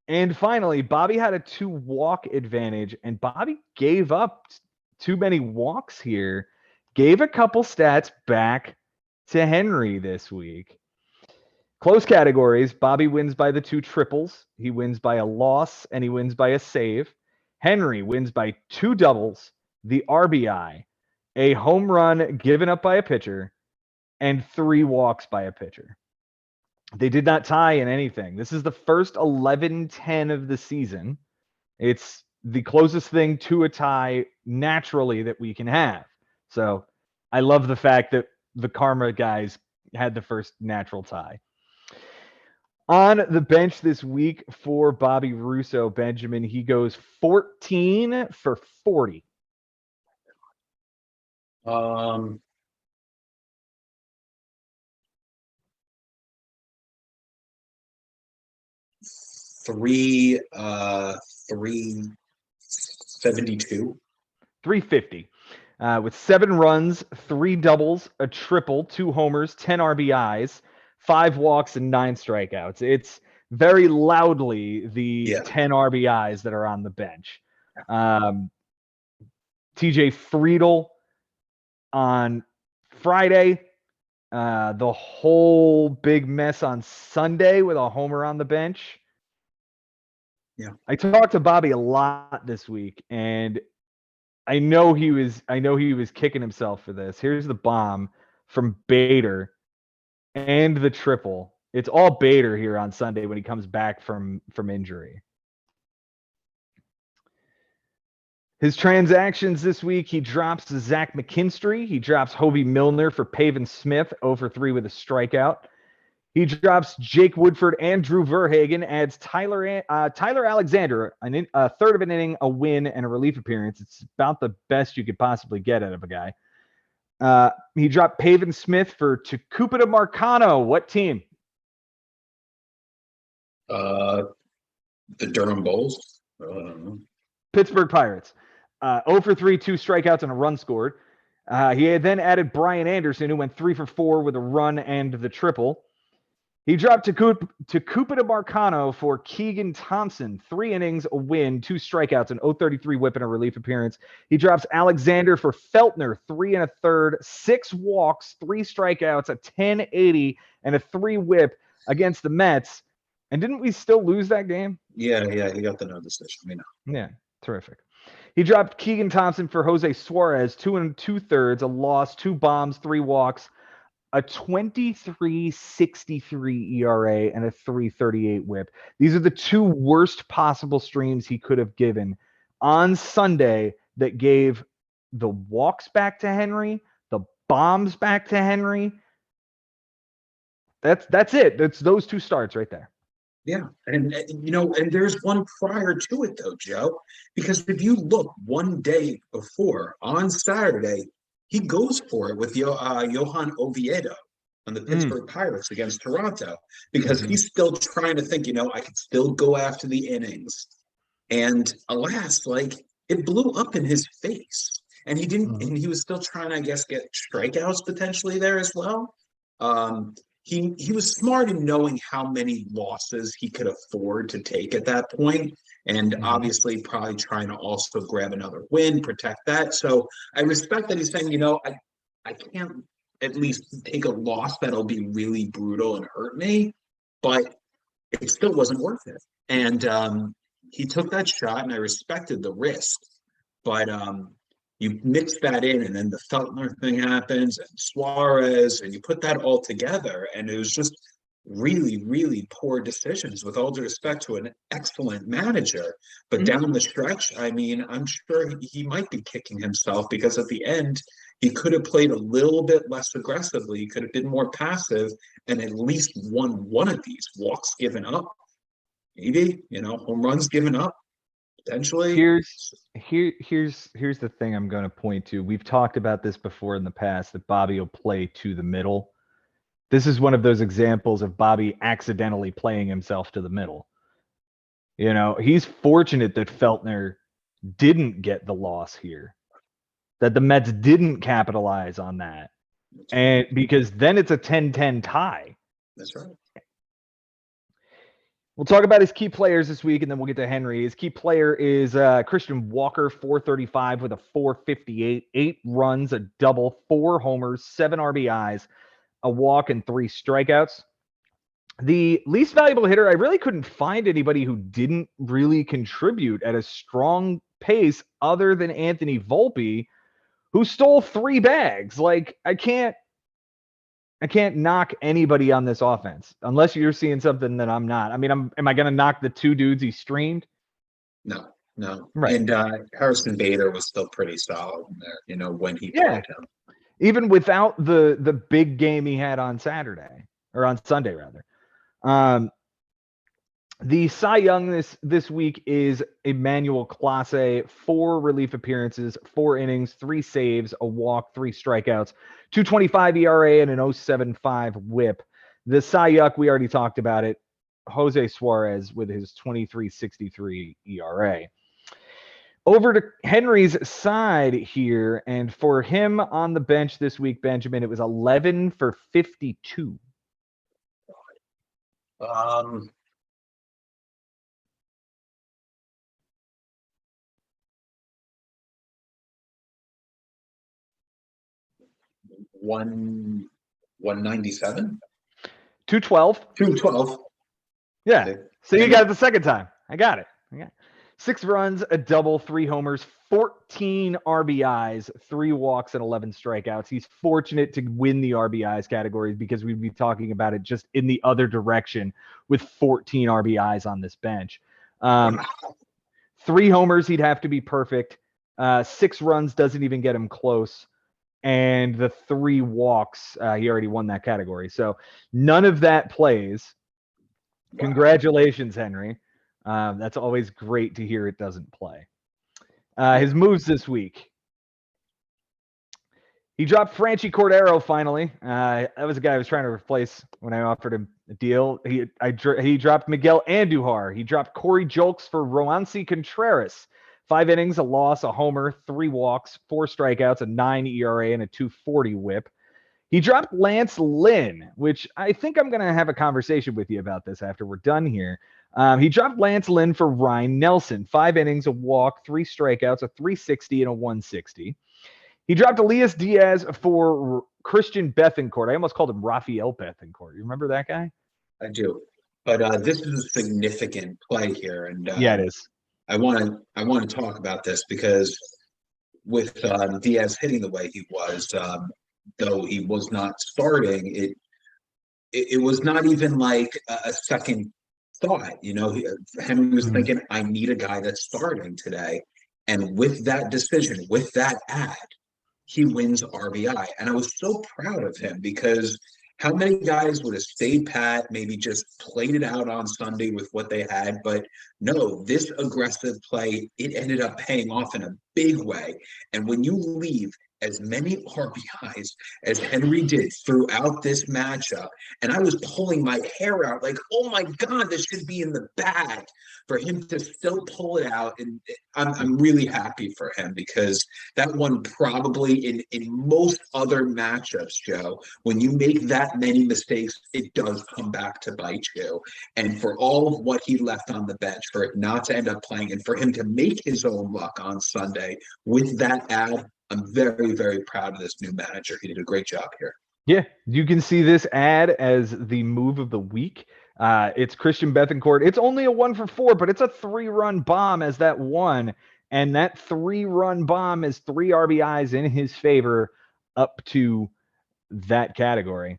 And finally, Bobby had a 2-walk advantage, and Bobby gave up too many walks here. Gave a couple stats back to Henry this week. Close categories, Bobby wins by the 2 triples. He wins by a loss, and he wins by a save. Henry wins by 2 doubles, the RBI, a home run given up by a pitcher, and 3 walks by a pitcher. They did not tie in anything. This is the first 11-10 of the season. It's the closest thing to a tie naturally that we can have. So I love the fact that the Karma guys had the first natural tie. On the bench this week for Bobby Russo, Benjamin, he goes 14 for 40. Three 372. 350. With 7 runs, 3 doubles, a triple, 2 homers, 10 RBIs, 5 walks, and 9 strikeouts. It's very loudly the 10 RBIs that are on the bench. TJ Friedel on Friday. The whole big mess on Sunday with a homer on the bench. Yeah. I talked to Bobby a lot this week, and I know he was kicking himself for this. Here's the bomb from Bader and the triple. It's all Bader here on Sunday when he comes back from injury. His transactions this week, he drops Zach McKinstry. He drops Hovey Milner for Pavin Smith, 0 for 3 with a strikeout. He drops Jake Woodford and Drew Verhagen, adds Tyler Alexander, a third of an inning, a win, and a relief appearance. It's about the best you could possibly get out of a guy. He dropped Pavin Smith for Tucupita Marcano. What team? The Durham Bulls. Pittsburgh Pirates. 0 for 3, 2 strikeouts, and a run scored. He had then added Brian Anderson, who went 3 for 4 with a run and the triple. He dropped Tucupita Marcano for Keegan Thompson, 3 innings, a win, 2 strikeouts, an 0.33 whip, and a relief appearance. He drops Alexander for Feltner, 3 1/3, 6 walks, 3 strikeouts, a 10.80, and a 3 whip against the Mets. And didn't we still lose that game? Yeah, he got the no decision. We know. Yeah, terrific. He dropped Keegan Thompson for Jose Suarez, 2 2/3, a loss, 2 bombs, 3 walks, a 23.63 ERA, and a 3.38 whip. These are the 2 worst possible streams he could have given on Sunday that gave the walks back to Henry, the bombs back to Henry. That's it. That's those 2 starts right there. Yeah, and there's one prior to it though, Joe, because if you look one day before on Saturday, he goes for it with Johan Oviedo on the Pittsburgh Pirates against Toronto because he's still trying to think, I could still go after the innings. And alas, it blew up in his face. And he didn't, and he was still trying to, I guess, get strikeouts potentially there as well. He was smart in knowing how many losses he could afford to take at that point, and obviously probably trying to also grab another win, protect that. So I respect that he's saying, I can't at least take a loss that'll be really brutal and hurt me, but it still wasn't worth it. And he took that shot, and I respected the risk, but you mix that in, and then the Feltner thing happens, and Suarez, and you put that all together, and it was just really, really poor decisions, with all due respect to an excellent manager. But down the stretch, I mean, I'm sure he might be kicking himself because at the end, he could have played a little bit less aggressively. He could have been more passive and at least won one of these. Walks given up, maybe, home runs given up. Potentially. Here's the thing I'm going to point to. We've talked about this before in the past, that Bobby will play to the middle. This is one of those examples of Bobby accidentally playing himself to the middle. You know, he's fortunate that Feltner didn't get the loss here, that the Mets didn't capitalize on that. And because then it's a 10-10 tie. That's right. We'll talk about his key players this week, and then we'll get to Henry. His key player is Christian Walker, 435 with a 458, 8 runs, a double, 4 homers, 7 RBIs, a walk, and 3 strikeouts. The least valuable hitter, I really couldn't find anybody who didn't really contribute at a strong pace other than Anthony Volpe, who stole 3 bags. Like, I can't knock anybody on this offense unless you're seeing something that I'm not. I mean, am I going to knock the 2 dudes he streamed? No. Right. And Harrison Bader was still pretty solid in there, you know, when he played him. Even without the big game he had on Saturday, or on Sunday rather. The Cy Young this week is Emmanuel Clase, 4 relief appearances, 4 innings, 3 saves, a walk, 3 strikeouts, 2.25 ERA, and an 0.75 WHIP. The Cy Young, we already talked about it. Jose Suarez with his 23.63 ERA. Over to Henry's side here, and for him on the bench this week, Benjamin, it was 11 for 52. One 197? 212. 212. Yeah. Okay. So you got it the second time. I got it. 6 runs, a double, 3 homers, 14 RBIs, 3 walks, and 11 strikeouts. He's fortunate to win the RBIs categories because we'd be talking about it just in the other direction with 14 RBIs on this bench. 3 homers, he'd have to be perfect. 6 runs doesn't even get him close. And the 3 walks, he already won that category. So none of that plays. Congratulations, Henry. That's always great to hear it doesn't play. His moves this week. He dropped Franchi Cordero finally. That was a guy I was trying to replace when I offered him a deal. He dropped Miguel Andujar. He dropped Corey Julks for Roansy Contreras. 5 innings, a loss, a homer, 3 walks, 4 strikeouts, a 9 ERA, and a 2.40 WHIP. He dropped Lance Lynn, which I think I'm going to have a conversation with you about this after we're done here. He dropped Lance Lynn for Ryan Nelson. 5 innings, a walk, 3 strikeouts, a 360, and a 160. He dropped Elias Diaz for Christian Bethancourt. I almost called him Rafael Bethancourt. You remember that guy? I do. But this is a significant play here. And yeah, it is. I want to talk about this because with Diaz hitting the way he was, though he was not starting, it was not even like a second thought. You know, Henry was thinking, I need a guy that's starting today. And with that decision, with that ad, he wins RBI. And I was so proud of him because how many guys would have stayed pat, maybe just played it out on Sunday with what they had? But no, this aggressive play, it ended up paying off in a big way. And when you leave as many RBIs as Henry did throughout this matchup, and I was pulling my hair out like, oh my God, this should be in the bag for him to still pull it out. And I'm really happy for him because that one probably in most other matchups, Joe, when you make that many mistakes, it does come back to bite you. And for all of what he left on the bench, for it not to end up playing and for him to make his own luck on Sunday with that ad, I'm very, very proud of this new manager. He did a great job here. Yeah, you can see this ad as the move of the week. It's Christian Bethancourt. It's only a 1 for 4, but it's a 3-run bomb as that one. And that 3-run bomb is 3 RBIs in his favor up to that category.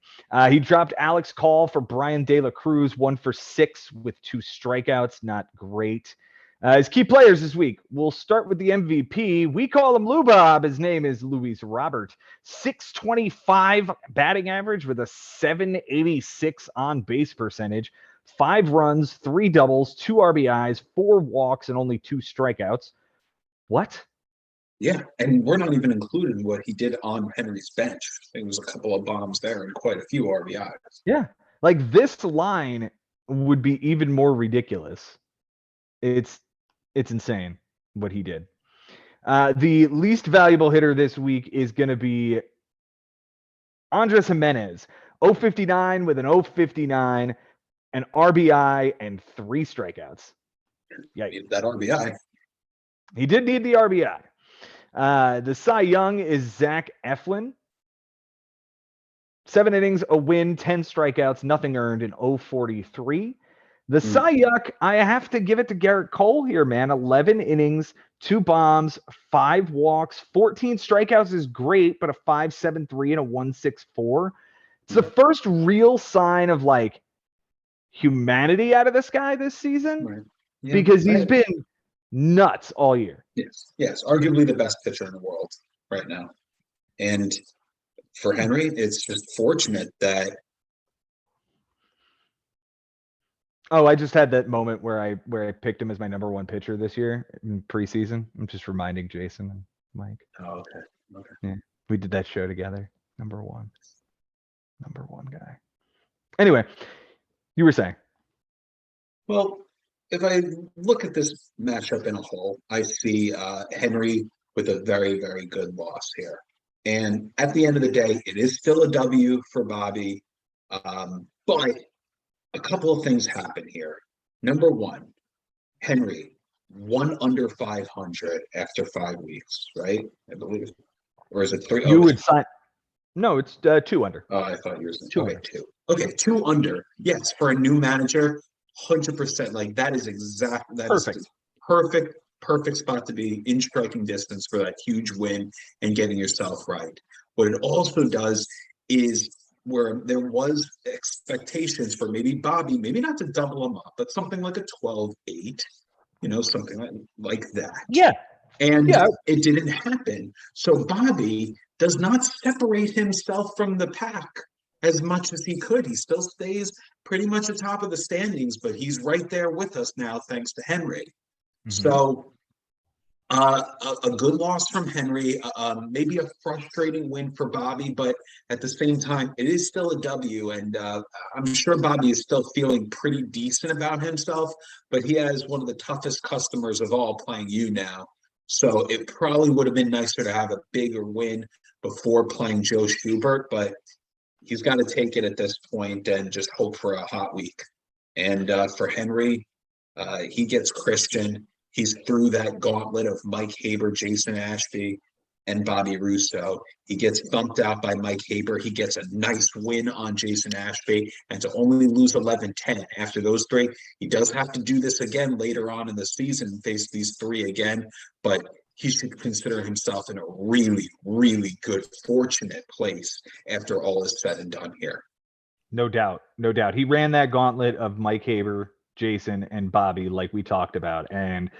He dropped Alex Call for Brian De La Cruz, 1 for 6 with 2 strikeouts. Not great. His key players this week. We'll start with the MVP. We call him Lou Bob. His name is Luis Robert. 625 batting average with a 786 on base percentage. 5 runs, 3 doubles, 2 RBIs, 4 walks, and only 2 strikeouts. What? Yeah, and we're not even including what he did on Henry's bench. It was a couple of bombs there and quite a few RBIs. Yeah. Like this line would be even more ridiculous. It's insane what he did. The least valuable hitter this week is going to be Andres Jimenez, 059 with an 059, an RBI, and 3 strikeouts. Yikes. That RBI. He did need the RBI. The Cy Young is Zach Eflin. 7 innings, a win, 10 strikeouts, nothing earned in 043. The Cy Young, I have to give it to Garrett Cole here, man. 11 innings, 2 bombs, 5 walks, 14 strikeouts is great, but a 5.73 and a 1.64. It's the first real sign of like humanity out of this guy this season, Right. Yeah, because he's been nuts all year. Yes, arguably the best pitcher in the world right now. And for Henry, it's just fortunate that. Oh, I just had that moment where I picked him as my number 1 pitcher this year in preseason. I'm just reminding Jason and Mike. Oh, okay. Yeah, we did that show together. Number one guy. Anyway, you were saying. Well, if I look at this matchup in a whole, I see Henry with a very, very good loss here. And at the end of the day, it is still a W for Bobby. But a couple of things happen here. Number one, Henry, 1 under 500 after 5 weeks, right? I believe. Or is it 3? You would sign. No, it's 2 under. Oh, I thought you were saying 2 okay, under. 2. Okay, 2 under. Yes, for a new manager, 100%. Like that is Perfect. Perfect spot to be in striking distance for that huge win and getting yourself right. What it also does is where there was expectations for maybe Bobby, maybe not to double him up, but something like a 12-8, something like that. Yeah. And it didn't happen. So Bobby does not separate himself from the pack as much as he could. He still stays pretty much atop of the standings, but he's right there with us now, thanks to Henry. Mm-hmm. So a good loss from Henry, maybe a frustrating win for Bobby, but at the same time, it is still a W. And I'm sure Bobby is still feeling pretty decent about himself, but he has one of the toughest customers of all playing you now. So it probably would have been nicer to have a bigger win before playing Joe Schubert, but he's got to take it at this point and just hope for a hot week. And for Henry, he gets Christian. He's through that gauntlet of Mike Haber, Jason Ashby, and Bobby Russo. He gets bumped out by Mike Haber. He gets a nice win on Jason Ashby, and to only lose 11-10 after those 3, he does have to do this again later on in the season and face these 3 again, but he should consider himself in a really, really good, fortunate place after all is said and done here. No doubt. He ran that gauntlet of Mike Haber, Jason, and Bobby like we talked about, and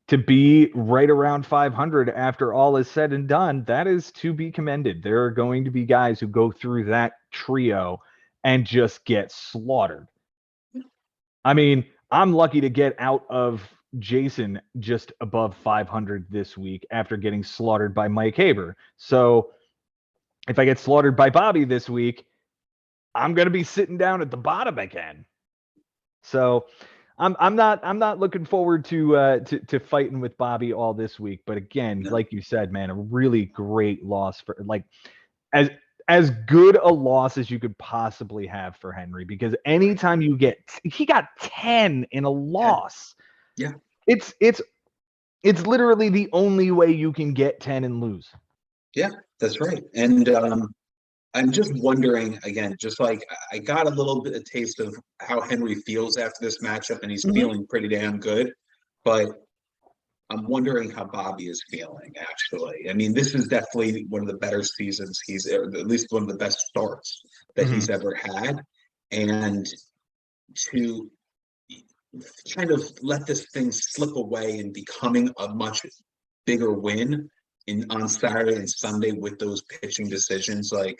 to be right around 500 after all is said and done, that is to be commended. There are going to be guys who go through that trio and just get slaughtered. I mean, I'm lucky to get out of Jason just above 500 this week after getting slaughtered by Mike Haber. So if I get slaughtered by Bobby this week, I'm going to be sitting down at the bottom again. So I'm not looking forward to fighting with Bobby all this week. But again, like you said, man, a really great loss for like as good a loss as you could possibly have for Henry, because anytime you get he got 10 in a loss. Yeah. It's literally the only way you can get 10 and lose. Yeah, that's right. And I'm just wondering, again, just like I got a little bit of taste of how Henry feels after this matchup, and he's feeling pretty damn good. But I'm wondering how Bobby is feeling, actually. I mean, this is definitely one of the better seasons at least one of the best starts that he's ever had. And to kind of let this thing slip away and becoming a much bigger win on Saturday and Sunday with those pitching decisions, like,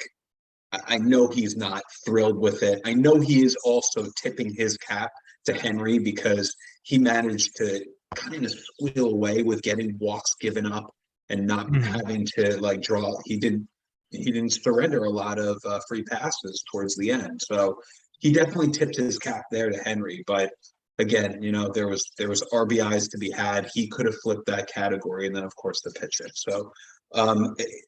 I know he's not thrilled with it. I know he is also tipping his cap to Henry because he managed to kind of squeal away with getting walks given up and not having to like draw. He didn't surrender a lot of free passes towards the end. So he definitely tipped his cap there to Henry. But again, there was RBIs to be had. He could have flipped that category, and then of course the pitcher. So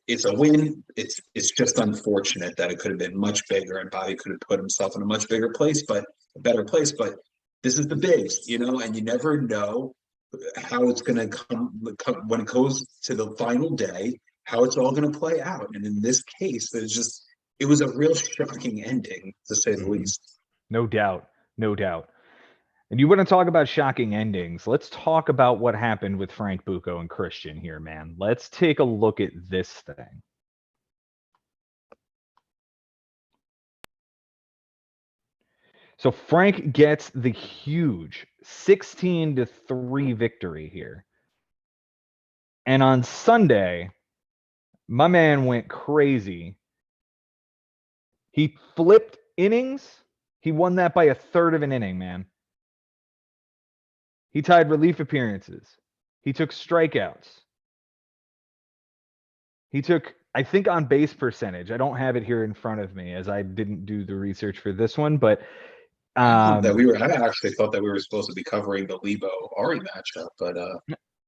it's a win. It's just unfortunate that it could have been much bigger, and Bobby could have put himself in a much bigger place, but a better place. But this is the bigs, and you never know how it's going to come when it goes to the final day, how it's all going to play out. And in this case, it was a real shocking ending, to say the least. No doubt. No doubt. And you want to talk about shocking endings. Let's talk about what happened with Frank Bucco and Christian here, man. Let's take a look at this thing. So Frank gets the huge 16-3 victory here. And on Sunday, my man went crazy. He flipped innings. He won that by a third of an inning, man. He tied relief appearances. He took strikeouts. He took, I think, on base percentage. I don't have it here in front of me as I didn't do the research for this one, but I actually thought that we were supposed to be covering the Lebo Ari matchup, but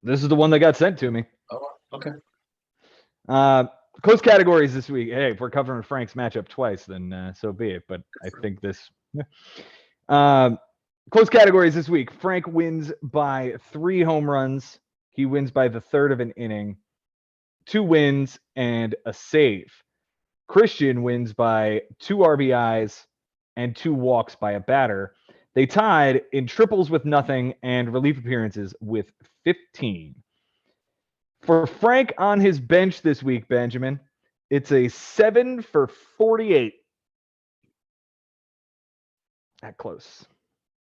this is the one that got sent to me. Oh, okay. Close categories this week. Hey, if we're covering Frank's matchup twice, then so be it. But I think this. Close categories this week. Frank wins by 3 home runs. He wins by the third of an inning, 2 wins and a save. Christian wins by 2 RBIs and 2 walks by a batter. They tied in triples with nothing and relief appearances with 15. For Frank on his bench this week, Benjamin, it's a 7 for 48. That close.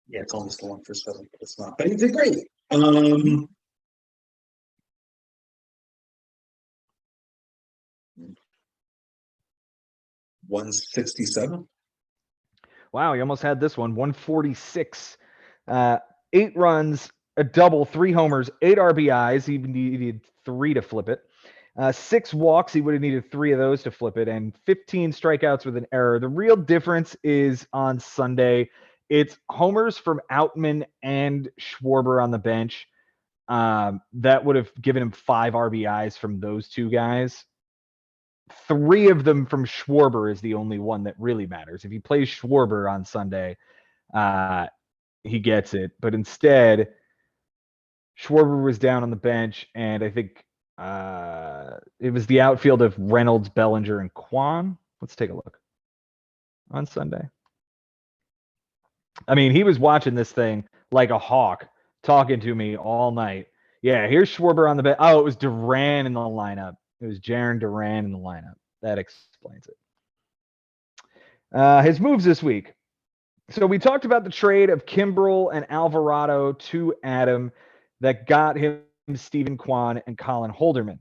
Yeah, it's almost a 1 for 7, but it's not. But he did great. 167. Wow, you almost had this one. 146. 8 runs, a double, 3 homers, 8 RBIs. He needed 3 to flip it. 6 walks. He would have needed 3 of those to flip it, and 15 strikeouts with an error. The real difference is on Sunday. It's homers from Outman and Schwarber on the bench. That would have given him 5 RBIs from those 2 guys. 3 of them from Schwarber is the only one that really matters. If he plays Schwarber on Sunday, he gets it. But instead, Schwarber was down on the bench, and I think it was the outfield of Reynolds, Bellinger, and Kwan. Let's take a look on Sunday. I mean, he was watching this thing like a hawk, talking to me all night. Yeah, here's Schwarber on the bench. Oh, it was Duran in the lineup. It was Jaron Duran in the lineup. That explains it. His moves this week. So we talked about the trade of Kimbrel and Alvarado to Adam that got him Stephen Kwan and Colin Holderman.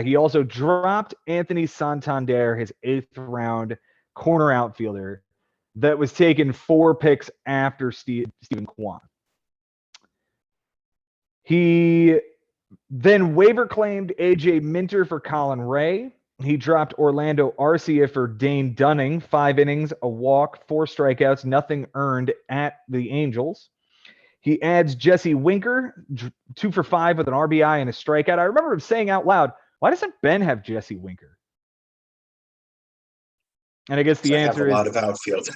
He also dropped Anthony Santander, his 8th round corner outfielder that was taken 4 picks after Stephen Kwan. He then waiver claimed AJ Minter for Colin Ray. He dropped Orlando Arcia for Dane Dunning, 5 innings, a walk, 4 strikeouts, nothing earned at the Angels. He adds Jesse Winker, 2 for 5 with an RBI and a strikeout. I remember him saying out loud, why doesn't Ben have Jesse Winker? And I guess the answer is a lot of outfield.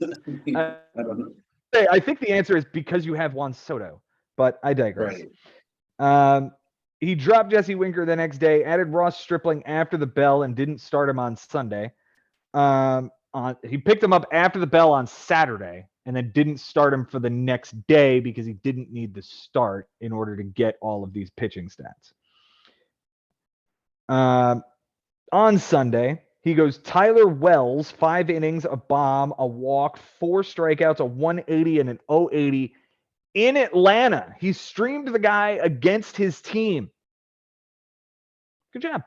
I don't know. I think the answer is because you have Juan Soto, but I digress. Right. He dropped Jesse Winker the next day, added Ross Stripling after the bell, and didn't start him on Sunday. He picked him up after the bell on Saturday, and then didn't start him for the next day because he didn't need the start in order to get all of these pitching stats. On Sunday, he goes Tyler Wells, 5 innings, a bomb, a walk, 4 strikeouts, a 180 and an 080 in Atlanta. He streamed the guy against his team. Good job.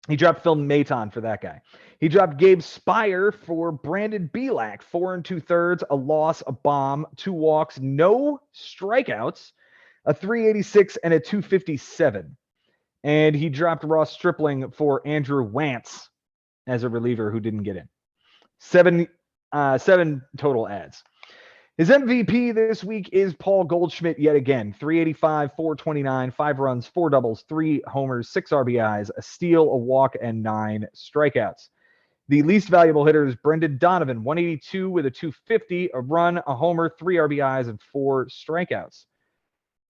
He dropped Phil Maton for that guy. He dropped Gabe Spire for Brandon Belak, 4 2/3, a loss, a bomb, 2 walks, no strikeouts, a 386 and a 257. And he dropped Ross Stripling for Andrew Wantz as a reliever who didn't get in. Seven total ads. His MVP this week is Paul Goldschmidt yet again. 385, 429, 5 runs, 4 doubles, 3 homers, 6 RBIs, a steal, a walk, and 9 strikeouts. The least valuable hitter is Brendan Donovan, 182 with a 250, a run, a homer, 3 RBIs, and 4 strikeouts.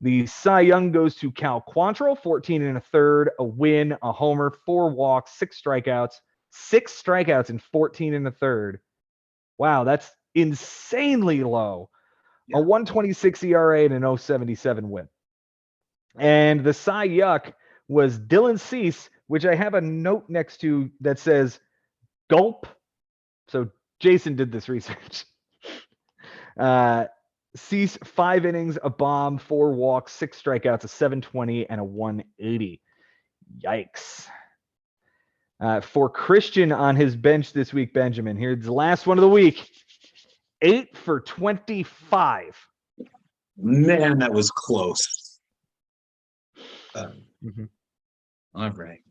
The Cy Young goes to Cal Quantrill, 14 and a third, a win, a homer, 4 walks, 6 strikeouts. 6 strikeouts in 14 and a third. Wow, that's insanely low. Yeah. A 126 ERA and an 0.77 win. And the Cy Yuck was Dylan Cease, which I have a note next to that says gulp. So Jason did this research. Cease 5 innings, a bomb, 4 walks, 6 strikeouts, a 720, and a 180. Yikes. For Christian on his bench this week, Benjamin, here's the last one of the week. 8 for 25. Man, that was close. All right.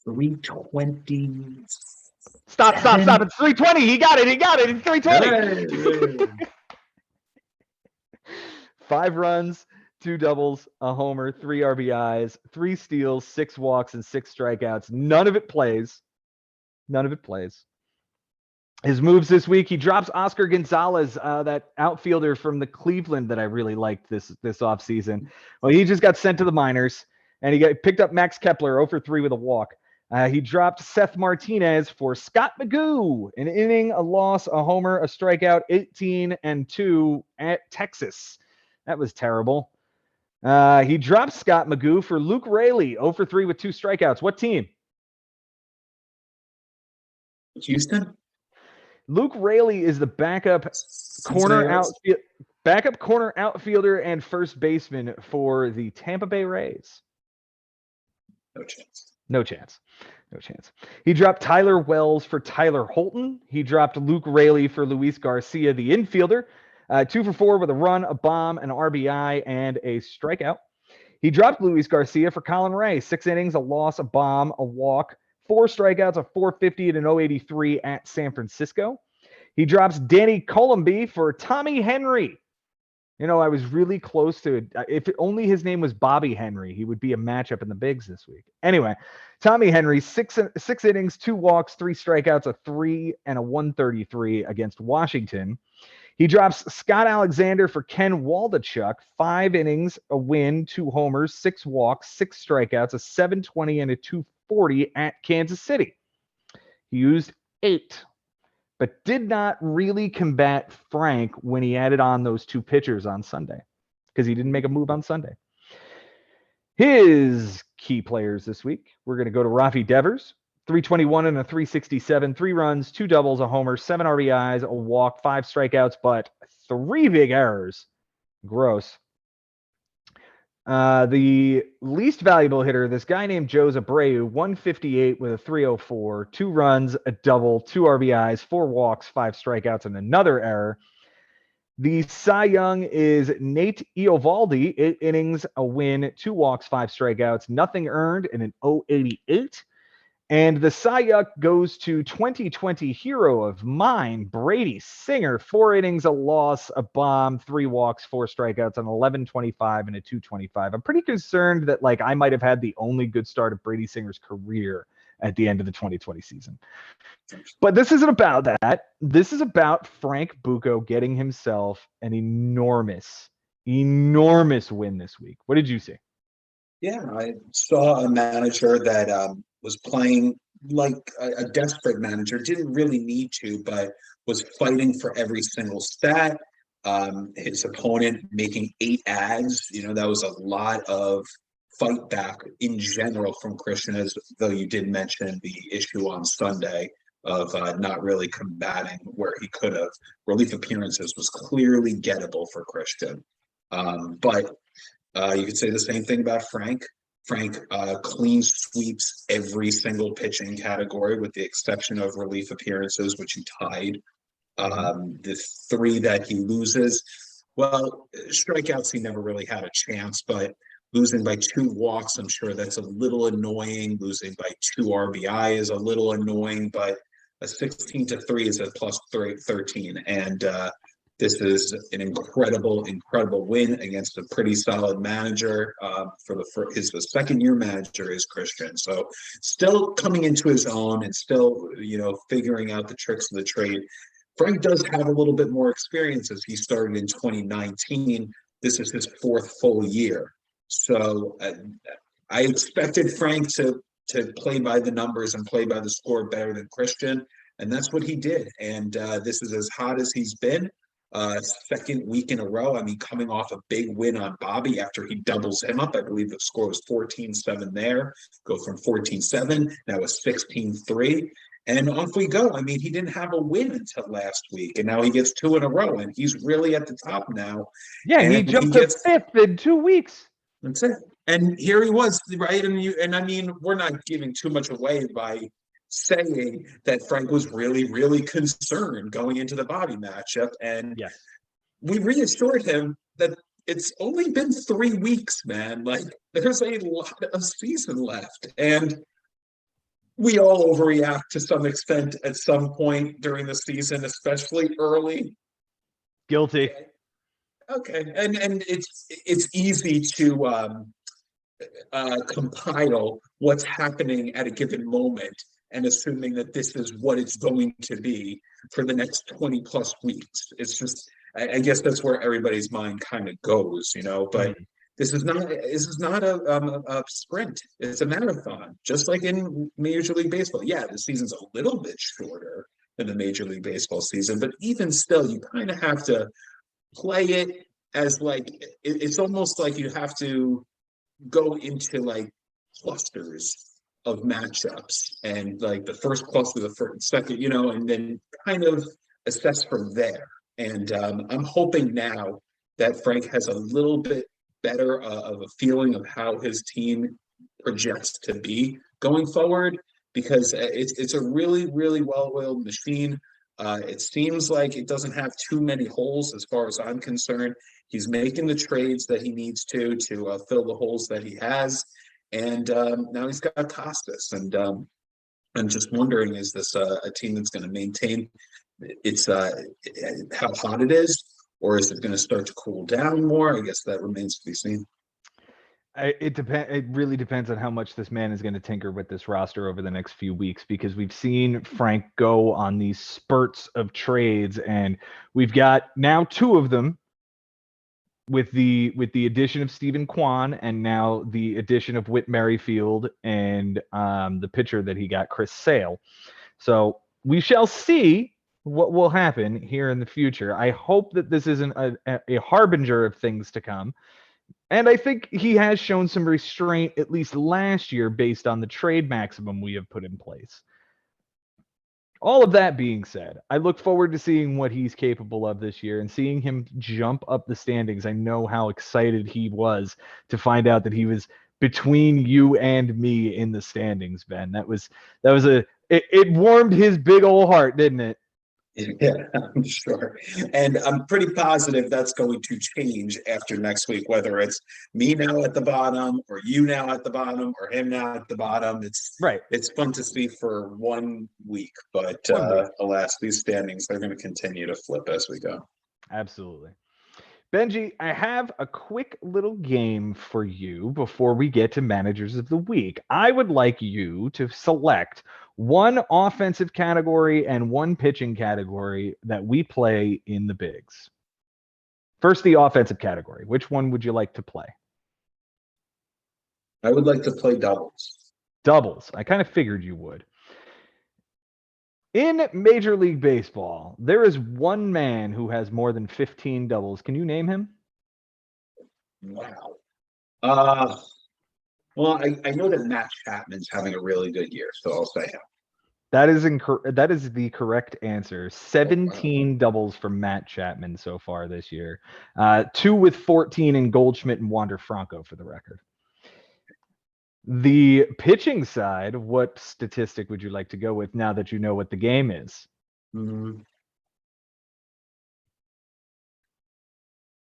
320. Stop. It's 320. He got it. It's 320. 5 runs, 2 doubles, a homer, 3 RBIs, 3 steals, 6 walks, and 6 strikeouts. None of it plays. His moves this week, he drops Oscar Gonzalez, that outfielder from the Cleveland that I really liked this offseason. Well, he just got sent to the minors, and he picked up Max Kepler, 0 for 3 with a walk. He dropped Seth Martinez for Scott Magoo, an inning, a loss, a homer, a strikeout, 18 and 2 at Texas. That was terrible. He dropped Scott Magoo for Luke Raley, 0 for 3 with 2 strikeouts. What team? Houston? Luke Raley is the backup corner outfielder and first baseman for the Tampa Bay Rays. No chance. He dropped Tyler Wells for Tyler Holton. He dropped Luke Raley for Luis Garcia, the infielder. 2 for 4 with a run, a bomb, an RBI, and a strikeout. He dropped Luis Garcia for Colin Ray. 6 innings, a loss, a bomb, a walk, 4 strikeouts, a 450, and an 083 at San Francisco. He drops Danny Colomby for Tommy Henry. You know, I was really close to it. If only his name was Bobby Henry, he would be a matchup in the bigs this week. Anyway, Tommy Henry, 6 innings, 2 walks, 3 strikeouts, a 3 and a 133 against Washington. He drops Scott Alexander for Ken Waldachuk, 5 innings, a win, 2 homers, 6 walks, 6 strikeouts, a 720 and a 240 at Kansas City. He used 8, but did not really combat Frank when he added on those 2 pitchers on Sunday because he didn't make a move on Sunday. His key players this week, we're going to go to Rafi Devers, 321 and a 367, 3 runs, 2 doubles, a homer, 7 RBIs, a walk, 5 strikeouts, but 3 big errors. Gross. The least valuable hitter, this guy named Joe Abreu, 158 with a 304, 2 runs, a double, 2 RBIs, 4 walks, 5 strikeouts, and another error. The Cy Young is Nate Eovaldi, 8 innings, a win, 2 walks, 5 strikeouts, nothing earned, and an 088. And the Cy Young goes to 2020 hero of mine, Brady Singer, 4 innings, a loss, a bomb, 3 walks, 4 strikeouts, an 11.25 and a 2.25. I'm pretty concerned that I might have had the only good start of Brady Singer's career at the end of the 2020 season. But this isn't about that. This is about Frank Bucco getting himself an enormous win this week. What did you see? Yeah, I saw a manager that was playing like a desperate manager, didn't really need to, but was fighting for every single stat. His opponent making 8 ads, that was a lot of fight back in general from Christian, as though you did mention the issue on Sunday of not really combating where he could have. Relief appearances was clearly gettable for Christian. But you could say the same thing about Frank. Frank clean sweeps every single pitching category with the exception of relief appearances, which he tied. The 3 that he loses, Well, strikeouts, he never really had a chance, but losing by 2 walks, I'm sure that's a little annoying. Losing by 2 RBI is a little annoying, but a 16-3 is a plus 13. And this is an incredible win against a pretty solid manager. His second year manager is Christian. So still coming into his own and still, figuring out the tricks of the trade. Frank does have a little bit more experience as he started in 2019. This is his 4th full year. So I expected Frank to play by the numbers and play by the score better than Christian, and that's what he did. And this is as hot as he's been. Second week in a row. I mean, coming off a big win on Bobby after he doubles him up. I believe the score was 14-7 there. Go from 14-7, now a 16-3. And off we go. I mean, he didn't have a win until last week, and now he gets 2 in a row, and he's really at the top now. Yeah, he And jumped gets to 5th in 2 weeks. That's it. And here he was, right? And I mean, we're not giving too much away by saying that Frank was really concerned going into the Bobby matchup, and Yes. we reassured him that it's only been 3 weeks, man. Like, there's a lot of season left, and we all overreact to some extent at some point during the season, especially early. Guilty. Okay, and it's easy to compile what's happening at a given moment and assuming that this is what it's going to be for the next 20 plus weeks. It's just, I guess that's where everybody's mind kind of goes, but this is not a sprint. It's a marathon, just like in Major League Baseball. Yeah, the season's a little bit shorter than the Major League Baseball season, but even still, you kind of have to play it as like, it's almost like you have to go into like clusters of matchups, and like the first cluster, the first, second, and then kind of assess from there. And I'm hoping now that Frank has a little bit better of a feeling of how his team projects to be going forward, because it's a really well-oiled machine. It seems like it doesn't have too many holes as far as I'm concerned. He's making the trades that he needs to fill the holes that he has. And now he's got Kostas. And I'm just wondering, is this a team that's going to maintain its how hot it is, or is it going to start to cool down more? I guess that remains to be seen. It really depends on how much this man is going to tinker with this roster over the next few weeks, because we've seen Frank go on these spurts of trades, and we've got now 2 of them with the addition of Stephen Kwan, and now the addition of Whit Merrifield, and the pitcher that he got, Chris Sale. So we shall see what will happen here in the future. I hope that this isn't a harbinger of things to come. And I think he has shown some restraint, at least last year, based on the trade maximum we have put in place. All of that being said, I look forward to seeing what he's capable of this year and seeing him jump up the standings. I know how excited he was to find out that he was between you and me in the standings, Ben. It warmed his big old heart, didn't it? Yeah, I'm sure. And I'm pretty positive that's going to change after next week, whether it's me now at the bottom or you now at the bottom or him now at the bottom. It's fun to see for 1 week, but alas, these standings are going to continue to flip as we go. Absolutely. Benji, I have a quick little game for you before we get to managers of the week. I would like you to select 1 offensive category and 1 pitching category that we play in the bigs. First, the offensive category. Which one would you like to play? I would like to play doubles. Doubles. I kind of figured you would. In Major League Baseball, there is 1 man who has more than 15 doubles. Can you name him? Wow. Well, I know that Matt Chapman's having a really good year, so I'll say him. That is that is the correct answer. 17 doubles from Matt Chapman so far this year. 2 with 14 in Goldschmidt and Wander Franco, for the record. The pitching side, what statistic would you like to go with now that you know what the game is?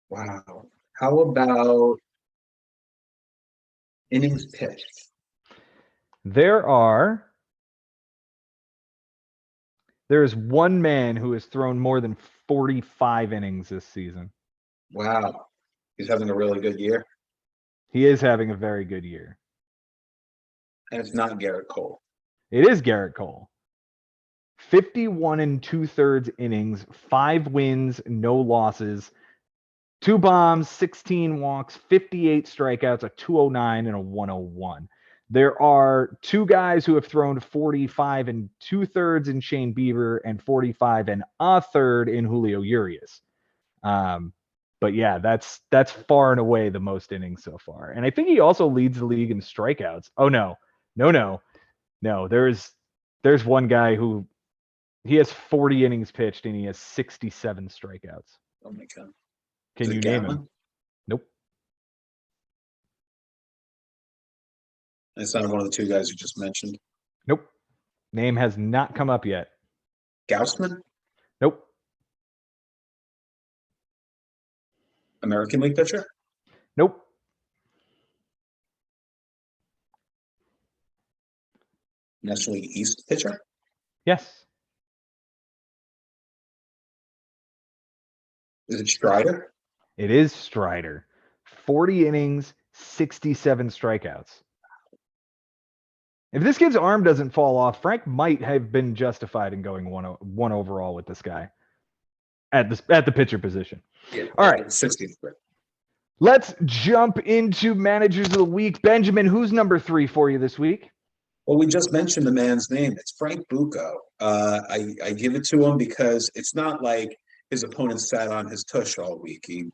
Wow. How about innings pitched? There is one man who has thrown more than 45 innings this season. Wow. He's having a really good year. He is having a very good year. And it's not Garrett Cole. It is Garrett Cole. 51 and 2/3 innings, 5 wins, no losses, 2 bombs, 16 walks, 58 strikeouts, a 209 and a 101. There are 2 guys who have thrown 45 and 2/3 in Shane Bieber and 45 and a third in Julio Urias. But yeah, that's far and away the most innings so far. And I think he also leads the league in strikeouts. Oh no. There's one guy who he has 40 innings pitched and he has 67 strikeouts. Oh my God. Can Is it you name him? Gatlin? Nope. It's not one of the 2 guys you just mentioned. Nope. Name has not come up yet. Gaussman? Nope. American League pitcher? Nope. National League East pitcher? Yes. Is it Strider? It is Strider. 40 innings, 67 strikeouts. If this kid's arm doesn't fall off, Frank might have been justified in going one overall with this guy at the pitcher position. Yeah. All right. 60th. Let's jump into managers of the week. Benjamin, who's number 3 for you this week? Well, we just mentioned the man's name. It's Frank Bucco. I give it to him because it's not like his opponent sat on his tush all week. He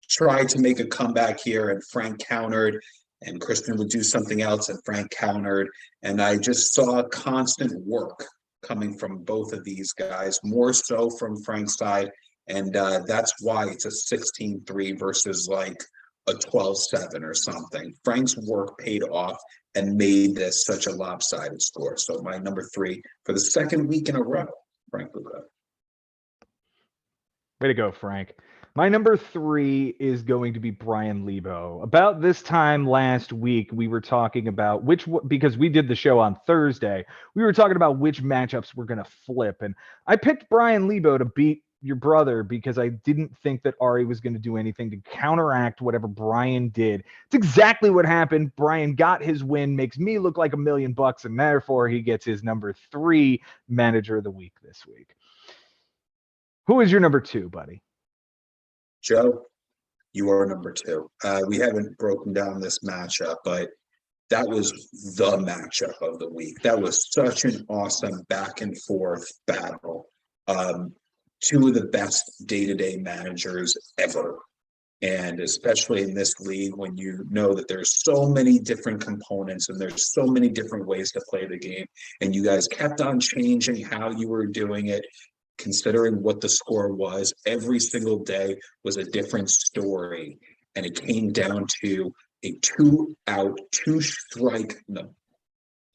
tried to make a comeback here, and Frank countered, and Kristen would do something else, and Frank countered. And I just saw constant work coming from both of these guys, more so from Frank's side. And that's why it's a 16-3 versus like a 12-7 or something. Frank's work paid off and made this such a lopsided score. So my number 3 for the second week in a row, Frank Bucco. Way to go, Frank. My number 3 is going to be Brian Lebo. About this time last week, we were talking about because we did the show on Thursday, we were talking about which matchups we're going to flip. And I picked Brian Lebo to beat your brother because I didn't think that Ari was going to do anything to counteract whatever Brian did. It's exactly what happened. Brian got his win, makes me look like $1 million, and therefore he gets his number 3 manager of the week this week. Who is your number 2, buddy? Joe, you are number 2. We haven't broken down this matchup, but that was the matchup of the week. That was such an awesome back and forth battle. 2 of the best day-to-day managers ever. And especially in this league, when you know that there's so many different components and there's so many different ways to play the game, and you guys kept on changing how you were doing it, considering what the score was, every single day was a different story. And it came down to a 2-out, 2-strike, the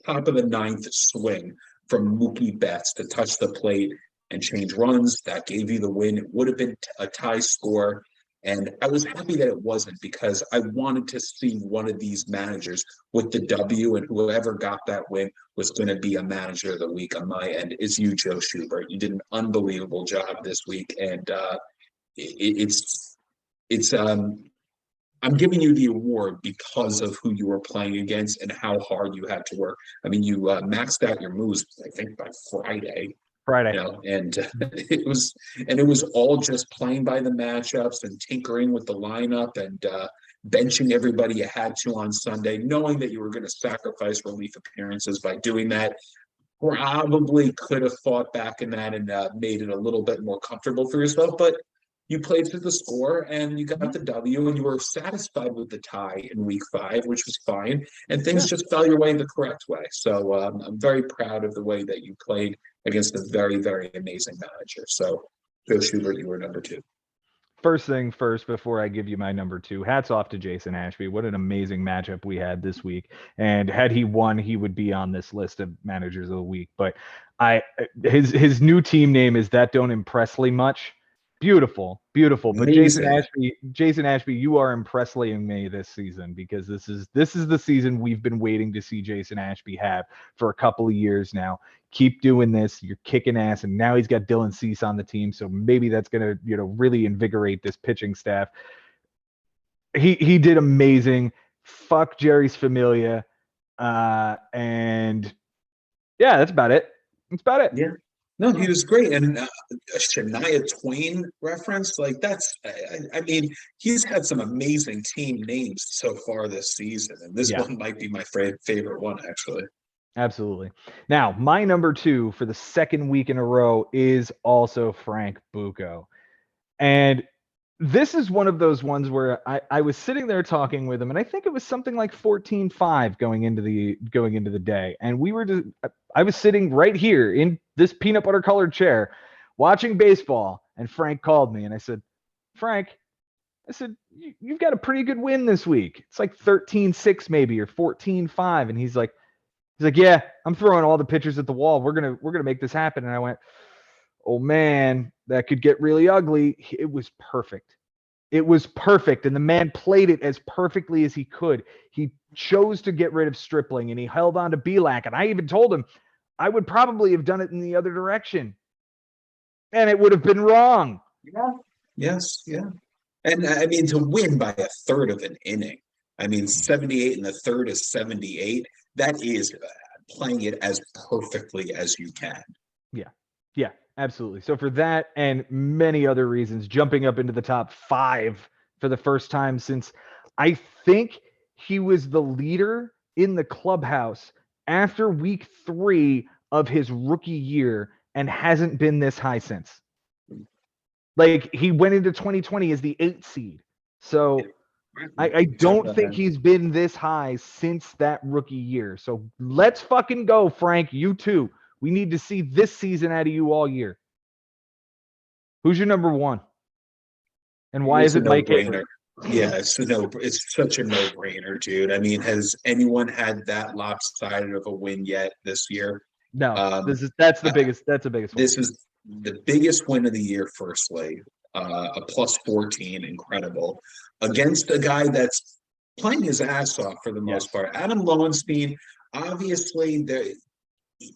top of the 9th swing from Mookie Betts to touch the plate and change runs. That gave you the win. It would have been a tie score. And I was happy that it wasn't, because I wanted to see one of these managers with the W, and whoever got that win was going to be a manager of the week on my end. Is you, Joe Schubert. You did an unbelievable job this week. And I'm giving you the award because of who you were playing against and how hard you had to work. I mean, you maxed out your moves, I think, by Friday. Friday. You know, and it was all just playing by the matchups and tinkering with the lineup and benching everybody you had to on Sunday, knowing that you were going to sacrifice relief appearances by doing that. Probably could have fought back in that and made it a little bit more comfortable for yourself, but you played to the score and you got the W, and you were satisfied with the tie in week 5, which was fine. And things just fell your way the correct way. So I'm very proud of the way that you played against a very, very amazing manager. So Joe Schubert, you were number 2. First thing first, before I give you my number 2, hats off to Jason Ashby. What an amazing matchup we had this week. And had he won, he would be on this list of managers of the week. But his new team name is That Don't Impressly Much. Beautiful. But Amazing. Jason Ashby, you are impressing me this season, because this is the season we've been waiting to see Jason Ashby have for a couple of years now. Keep doing this. You're kicking ass, and now he's got Dylan Cease on the team, so maybe that's gonna really invigorate this pitching staff. He did amazing. Fuck Jerry's Familia, and yeah, that's about it. Yeah. No, he was great. And a Shania Twain reference, like I mean, he's had some amazing team names so far this season. And this Yeah. one might be my favorite one, actually. Absolutely. Now, my number 2 for the second week in a row is also Frank Bucco. And this is one of those ones where I was sitting there talking with him, and I think it was something like 14-5 going into the day. And I was sitting right here in this peanut butter colored chair watching baseball, and Frank called me, and I said, Frank, you've got a pretty good win this week. It's like 13-6 maybe, or 14-5. And he's like, yeah, I'm throwing all the pitchers at the wall. We're gonna make this happen. And I went, oh man, that could get really ugly. It was perfect. It was perfect, and the man played it as perfectly as he could. He chose to get rid of Stripling, and he held on to Belak. And I even told him I would probably have done it in the other direction, and it would have been wrong. Yeah. Yes. Yeah. And I mean, to win by a third of an inning, I mean, 78 in the third is 78. That is playing it as perfectly as you can. Yeah, absolutely. So for that and many other reasons, jumping up into the top 5 for the first time since I think he was the leader in the clubhouse after week 3 of his rookie year and hasn't been this high since. Like, he went into 2020 as the 8th seed. So I don't think he's been this high since that rookie year. So let's fucking go, Frank. You too. We need to see this season out of you all year. Who's your number 1? And why is it Mike Haber? Yeah, it's such a no-brainer, dude. I mean, has anyone had that lopsided of a win yet this year? No, that's the biggest one. This is the biggest win of the year, firstly. A plus 14, incredible. Against a guy that's playing his ass off for the most part. Adam Lowenstein, obviously,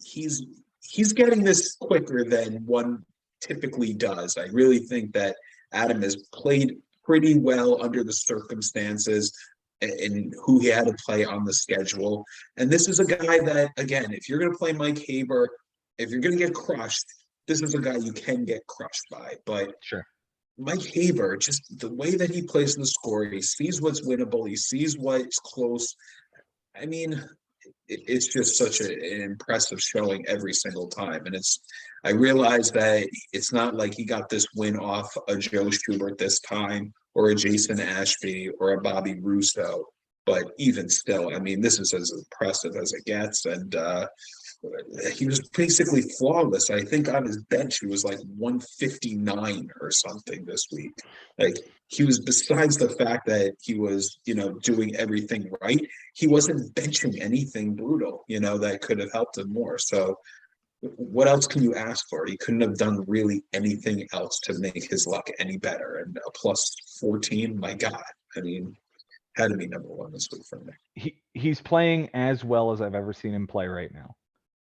he's getting this quicker than one typically does. I really think that Adam has played pretty well under the circumstances and who he had to play on the schedule. And this is a guy that, again, if you're going to play Mike Haber, if you're going to get crushed, this is a guy you can get crushed by. But sure, Mike Haber, just the way that he plays in the score, he sees what's winnable, he sees what's close. I mean, it's just such an impressive showing every single time. And I realize that it's not like he got this win off a Joe Schubert this time, or a Jason Ashby, or a Bobby Russo. But even still, I mean, this is as impressive as it gets. And he was basically flawless. I think on his bench, he was like 159 or something this week. Like, he was, besides the fact that he was, doing everything right, he wasn't benching anything brutal, that could have helped him more. So what else can you ask for? He couldn't have done really anything else to make his luck any better. And a plus 14, my God, I mean, had to be number 1 this week for me. He's playing as well as I've ever seen him play right now.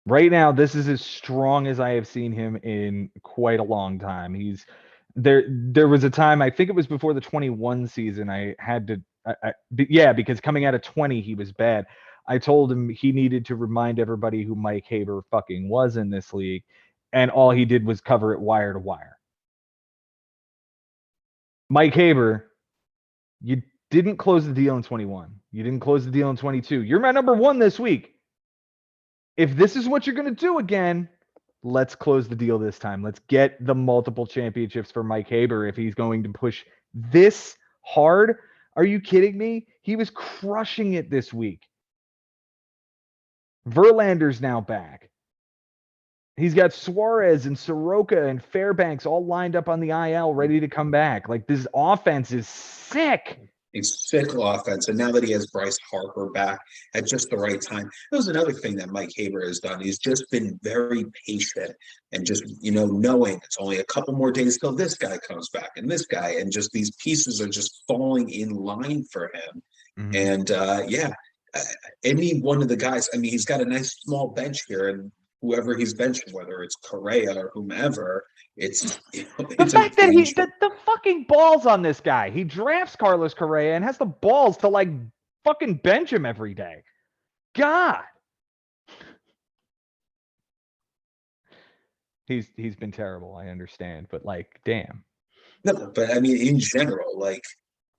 Right now, this is as strong as I have seen him in quite a long time. He's there was a time, I think it was before the 21 season, I had to because coming out of 20 he was bad. I told him he needed to remind everybody who Mike Haber fucking was in this league, and all he did was cover it wire to wire. Mike Haber, you didn't close the deal in 21. You didn't close the deal in 22. You're my number 1 this week. If this is what you're going to do again, let's close the deal this time. Let's get the multiple championships for Mike Haber if he's going to push this hard. Are you kidding me? He was crushing it this week. Verlander's now back. He's got Suarez and Soroka and Fairbanks all lined up on the IL ready to come back. Like, this offense is sick. He's fickle offense, and now that he has Bryce Harper back at just the right time, that was another thing that Mike Haber has done. He's just been very patient and just knowing it's only a couple more days till this guy comes back and this guy, and just these pieces are just falling in line for him. Mhm. And any one of the guys. I mean, he's got a nice small bench here, and whoever he's benching, whether it's Correa or whomever, it's The it's fact that danger. the fucking balls on this guy. He drafts Carlos Correa and has the balls to like fucking bench him every day. God. He's been terrible, I understand, but like, damn. No, but I mean, in general, like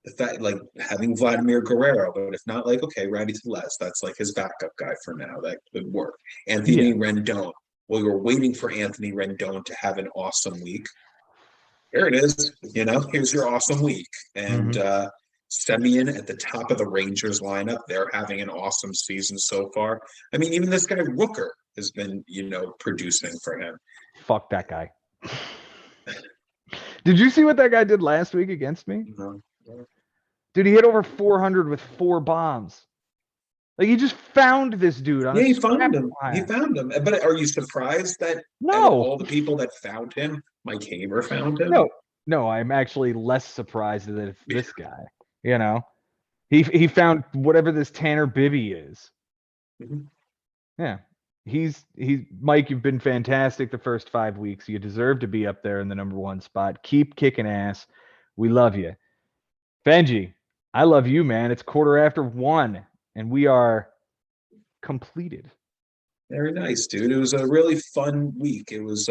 the fact, like having Vladimir Guerrero, but if not, like okay, Randy Telez, that's like his backup guy for now. That could work. Anthony Yeah. Rendon. We were waiting for Anthony Rendon to have an awesome week. Here it is. Here's your awesome week. And Semien at the top of the Rangers lineup. They're having an awesome season so far. I mean, even this guy Rooker has been, producing for him. Fuck that guy. Did you see what that guy did last week against me? Dude, he hit over 400 with 4 bombs. Like, he just found this dude on Yeah, a he found scrap him. pile. He found him. But are you surprised that out of No. all the people that found him, Mike Haber found him? No, I'm actually less surprised that it's this guy. He found whatever this Tanner Bibby is. Mhm. Yeah. He's Mike, you've been fantastic the first 5 weeks. You deserve to be up there in the number 1 spot. Keep kicking ass. We love you. Benji, I love you, man. It's 1:15, and we are completed. Very nice, dude. It was a really fun week. It was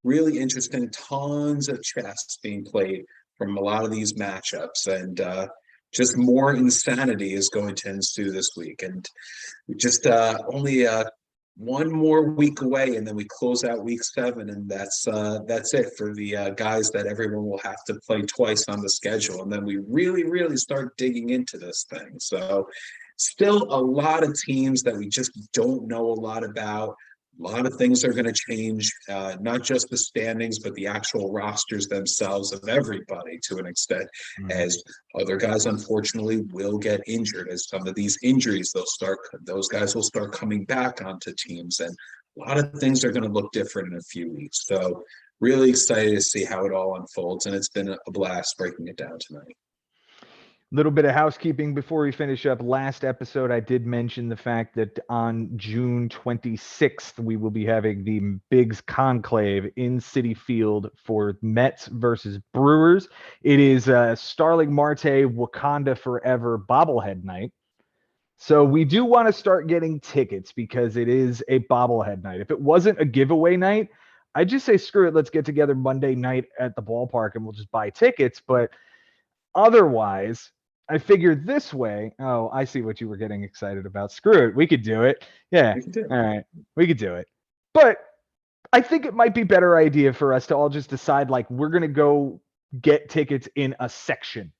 really interesting. Tons of chess being played from a lot of these matchups, and just more insanity is going to ensue this week. And just only one more week away, and then we close out week 7, and that's it for the guys that everyone will have to play twice on the schedule, and then we really, really start digging into this thing. So, still a lot of teams that we just don't know a lot about. A lot of things are going to change, not just the standings, but the actual rosters themselves of everybody to an extent, as other guys, unfortunately, will get injured. As some of these injuries, those guys will start coming back onto teams, and a lot of things are going to look different in a few weeks. So really excited to see how it all unfolds, and it's been a blast breaking it down tonight. Little bit of housekeeping before we finish up. Last episode, I did mention the fact that on June 26th, we will be having the Bigs Conclave in Citi Field for Mets versus Brewers. It is Starling Marte Wakanda Forever bobblehead night. So we do want to start getting tickets because it is a bobblehead night. If it wasn't a giveaway night, I'd just say, screw it, let's get together Monday night at the ballpark and we'll just buy tickets. But otherwise, I figured this way. Oh, I see what you were getting excited about. Screw it. We could do it. Yeah. All right. We could do it. But I think it might be a better idea for us to all just decide, like, we're going to go get tickets in a section.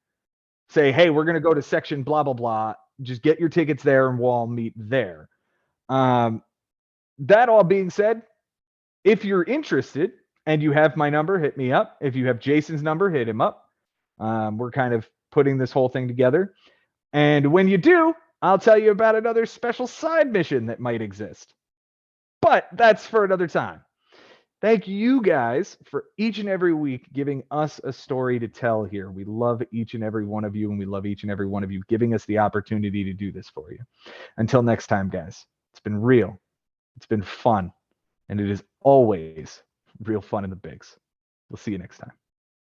Say, hey, we're going to go to section blah, blah, blah. Just get your tickets there and we'll all meet there. That all being said, if you're interested and you have my number, hit me up. If you have Jason's number, hit him up. We're kind of putting this whole thing together. And when you do, I'll tell you about another special side mission that might exist. But that's for another time. Thank you guys for each and every week giving us a story to tell here. We love each and every one of you, and we love each and every one of you giving us the opportunity to do this for you. Until next time, guys, it's been real. It's been fun. And it is always real fun in the bigs. We'll see you next time.